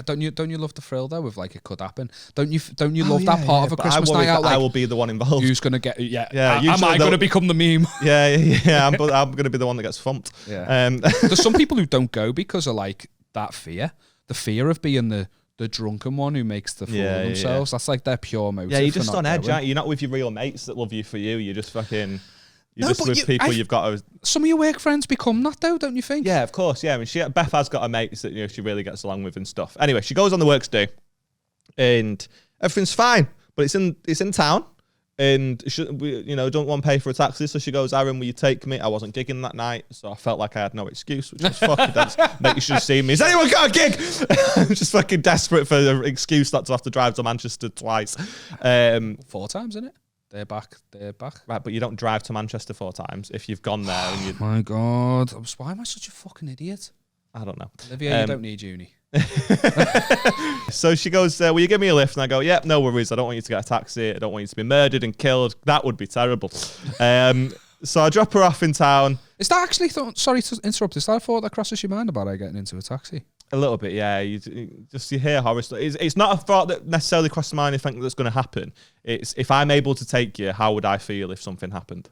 Don't you love the thrill though? With like it could happen. Don't you love that part of a Christmas night out? Like, I will be the one involved. Who's gonna get? Yeah. Am I gonna become the meme? Yeah. I'm gonna be the one that gets thumped. Yeah. There's some people who don't go because of like that fear, the fear of being the drunken one who makes the fool of themselves. That's like their pure motive. Yeah, you're just on edge, aren't you? You're not with your real mates that love you for you. You're just fucking. You've got to. Some of your work friends become that though, don't you think? Yeah, of course. Yeah, I mean, Beth has got a mates that she really gets along with and stuff. Anyway, she goes on the works day, and everything's fine, but it's in town, and we don't want to pay for a taxi, so she goes, Aaron, will you take me? I wasn't gigging that night, so I felt like I had no excuse, which was fucking dense. Mate, you should have seen me. Has anyone got a gig? I'm just fucking desperate for an excuse not to have to drive to Manchester twice. 4 times, isn't it? They're back. Right, but you don't drive to Manchester 4 times if you've gone there. And you. My God. Why am I such a fucking idiot? I don't know. Olivia, you don't need uni. So she goes, will you give me a lift? And I go, yep, no worries. I don't want you to get a taxi. I don't want you to be murdered and killed. That would be terrible. So I drop her off in town. Is that actually, sorry to interrupt, is that a thought that crosses your mind about her getting into a taxi? A little bit, yeah. You hear horror stories. It's not a thought that necessarily crosses my mind. I think that's going to happen. It's if I'm able to take you, how would I feel if something happened?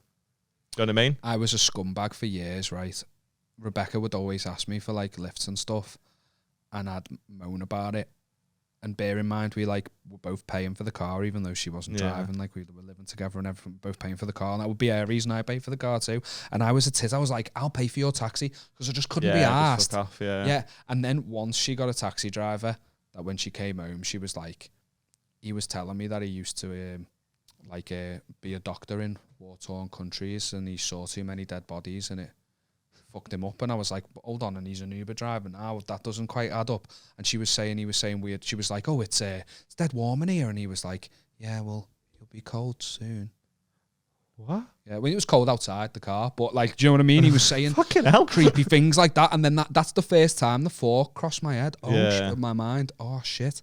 Do you know what I mean? I was a scumbag for years, right? Rebecca would always ask me for like lifts and stuff, and I'd moan about it. And bear in mind, we were both paying for the car, even though she wasn't driving. Like, we were living together and everything, both paying for the car. And that would be a reason I paid for the car too. And I was a tit. I was like, I'll pay for your taxi, because I just couldn't be asked. Yeah. And then once she got a taxi driver, that when she came home, she was like, he was telling me that he used to be a doctor in war-torn countries, and he saw too many dead bodies, and it fucked him up. And I was like, hold on, and he's an Uber driver now. That doesn't quite add up. And he was saying weird. She was like, oh, it's dead warm in here, and he was like, yeah, well, you'll be cold soon. What? Yeah, when it was cold outside the car, but like, do you know what I mean? He was saying fucking hell, creepy things like that, and then that's the first time the thought crossed my head. Oh, yeah. my mind. Oh shit.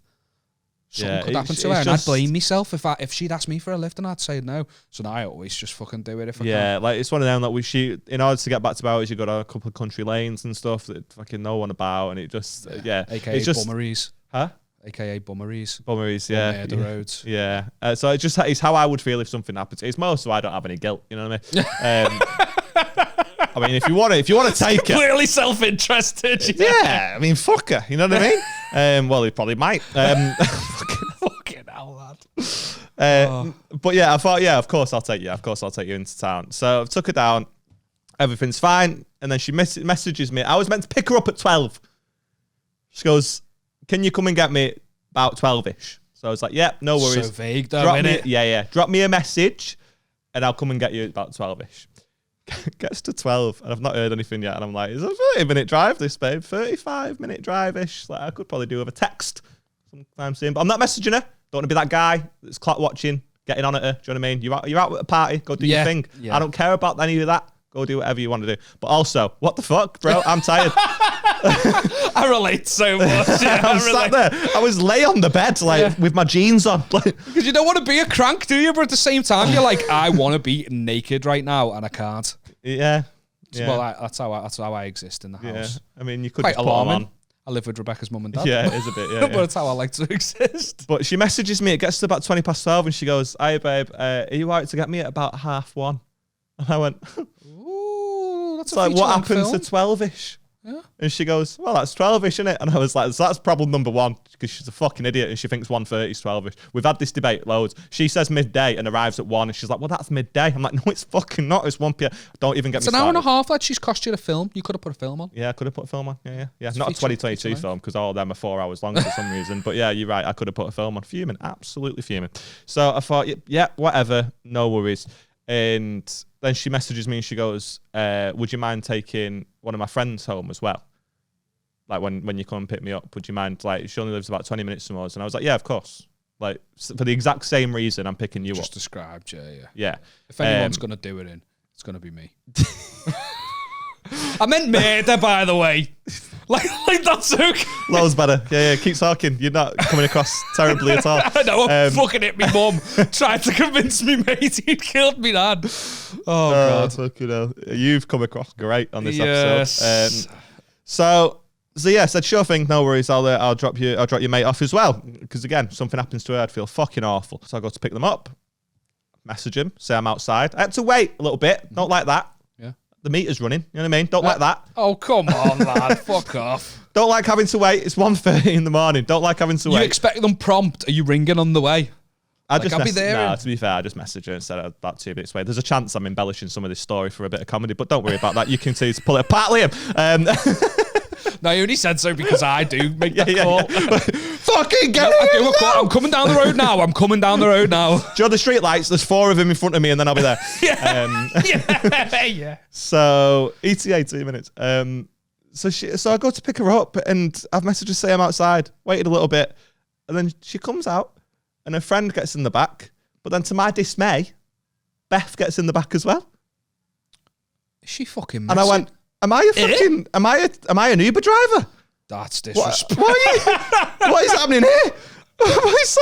Something Yeah, could happen to her, and I'd blame myself if she'd asked me for a lift and I'd say no. So now I always just fucking do it if I can. Yeah, like it's one of them that in order to get back to Bowers, you got a couple of country lanes and stuff that fucking no one about, and it just AKA it's just bummeries. Huh? AKA bummeries. Bummeries, yeah. Murder roads. Yeah. So it's how I would feel if something happens. It's more so I don't have any guilt, you know what I mean? I mean, if you want to take it. Clearly self-interested. Yeah, I mean, fuck her, you know what I mean? Well, he probably might. Fucking hell, lad. But yeah, I thought, yeah, of course I'll take you. Of course I'll take you into town. So I took her down. Everything's fine. And then she messages me. I was meant to pick her up at 12. She goes, can you come and get me about 12-ish? So I was like, yeah, no worries. So vague though, isn't it? Yeah. Drop me a message and I'll come and get you about 12-ish. Gets to 12 and I've not heard anything yet. And I'm like, it's a 30-minute drive, this, babe. 35-minute drive-ish. Like, I could probably do with a text sometime soon. But I'm not messaging her. Don't want to be that guy that's clock watching, getting on at her. Do you know what I mean? You're out at a party. Go do your thing. Yeah. I don't care about any of that. Go do whatever you want to do. But also, what the fuck, bro? I'm tired. I relate so much. Yeah, I'm sat there. I was lay on the bed, with my jeans on. Because you don't want to be a crank, do you? But at the same time, you're like, I want to be naked right now, and I can't. Yeah. Well, that's how I exist in the house. Yeah. I mean, you could quite just put them alarming. I live with Rebecca's mum and dad. Yeah, it is a bit, yeah. But it's how I like to exist. But she messages me, it gets to about 12, and she goes, hey, babe, are you all right to get me at about 1:30? And I went, ooh, that's like, what happens to 12-ish? Yeah. And she goes, well, that's 12-ish, isn't it? And I was like, so that's problem number one, because she's a fucking idiot and she thinks 1:30 is 12-ish. We've had this debate loads. She says midday and arrives at 1, and she's like, well, that's midday. I'm like, no, it's fucking not. It's 1 p.m. Don't even get me started. It's an hour and a half, lad. She's cost you the film. You could have put a film on. Yeah, I could have put a film on. Yeah. Not a 2022 film, because all of them are 4 hours long for some reason. But yeah, you're right. I could have put a film on. Fuming. Absolutely fuming. So I thought, yeah, whatever. No worries. And then she messages me and she goes, would you mind taking one of my friends home as well? Like when you come and pick me up, would you mind? Like, she only lives about 20 minutes from us. And I was like, yeah, of course. Like, for the exact same reason I'm picking you up. Just described, yeah. Yeah. If anyone's going to do it in, it's going to be me. I meant murder, by the way. Like that's okay. Loads better. Yeah. Keep talking. You're not coming across terribly at all. I know. I'm fucking hit me mum. Tried to convince me, mate. He'd killed me, dad. Oh God. Fucking hell. You've come across great on this episode. So yeah, I said sure thing, no worries. I'll drop your mate off as well. Because again, something happens to her, I'd feel fucking awful. So I go to pick them up, message him, say I'm outside. I had to wait a little bit. Don't like that. The meter's running, you know what I mean? Don't like that. Oh, come on, lad. Fuck off. Don't like having to wait. It's 1:30 in the morning. Don't like having to wait. You expect them prompt. Are you ringing on the way? I'll be there. No, to be fair, I just messaged her and said about 2 minutes away. There's a chance I'm embellishing some of this story for a bit of comedy, but don't worry about that. You can continue to pull it apart, Liam. No, you only said so because I do make that call. Fucking get it! I'm coming down the road now. Do you know the street lights? There's 4 of them in front of me, and then I'll be there. Yeah. So ETA 2 minutes. So I go to pick her up, and I've messaged her say I'm outside. Waited a little bit, and then she comes out, and her friend gets in the back. But then, to my dismay, Beth gets in the back as well. Is she fucking messing? And I went, am I an Uber driver? That's disrespectful. What is happening here?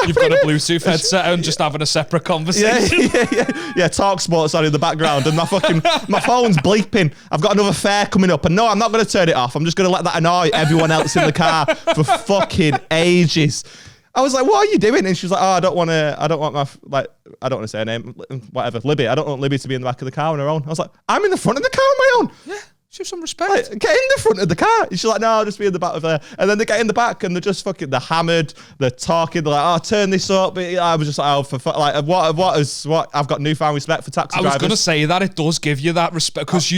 You've got a Bluetooth headset and just having a separate conversation. Yeah. Talk sports on in the background, and my phone's bleeping. I've got another fare coming up, and no, I'm not going to turn it off. I'm just going to let that annoy everyone else in the car for fucking ages. I was like, what are you doing? And she was like, oh, I don't want to say her name, whatever, Libby. I don't want Libby to be in the back of the car on her own. I was like, I'm in the front of the car on my own. Yeah. Show some respect. Like, get in the front of the car. She's like, no, I'll just be in the back of there. And then they get in the back and they're just fucking, they're hammered, they're talking, they're like, oh, turn this up. But I was just like, oh, what? I've got newfound respect for taxi drivers. I was going to say that it does give you that respect because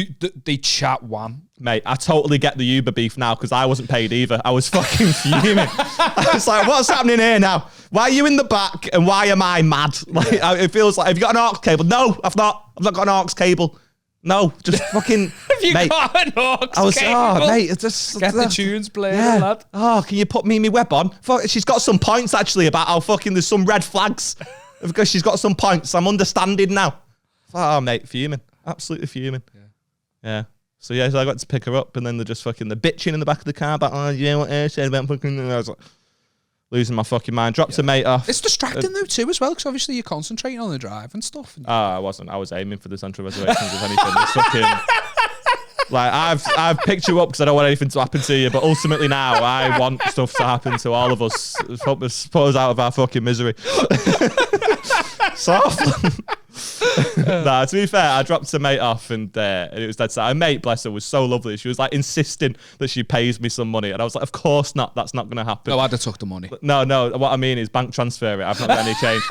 they chat one. Mate, I totally get the Uber beef now because I wasn't paid either. I was fucking fuming. I was like, what's happening here now? Why are you in the back and why am I mad? Like, it feels like, have you got an aux cable? No, I've not. I've not got an aux cable. No, just fucking. Have you got an aux cable? Oh, mate, it's just get the tunes playing, lad. Oh, can you put Mimi Webb on? She's got some points actually about how fucking there's some red flags because she's got some points. I'm understanding now. Oh, mate, fuming, absolutely fuming. Yeah. So I got to pick her up, and then they're bitching in the back of the car about, oh, you know what I said about fucking. And I was like, losing my fucking mind. Dropped a mate off. It's distracting though too as well, because obviously you're concentrating on the drive and stuff. I wasn't. I was aiming for the central reservations. If anything, it's fucking. Like I've picked you up because I don't want anything to happen to you, but ultimately now I want stuff to happen to all of us. Put us out of our fucking misery. Soft. Nah, to be fair, I dropped a mate off and it was dead sad. A mate, bless her, was so lovely. She was like insisting that she pays me some money. And I was like, of course not. That's not going to happen. No, I'd have took the money. No. What I mean is bank transfer it. I've not got any change.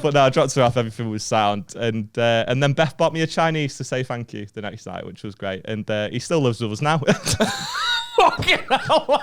But no, I dropped her off. Everything was sound. And then Beth bought me a Chinese to say thank you the next night, which was great. And he still lives with us now. Fucking hell.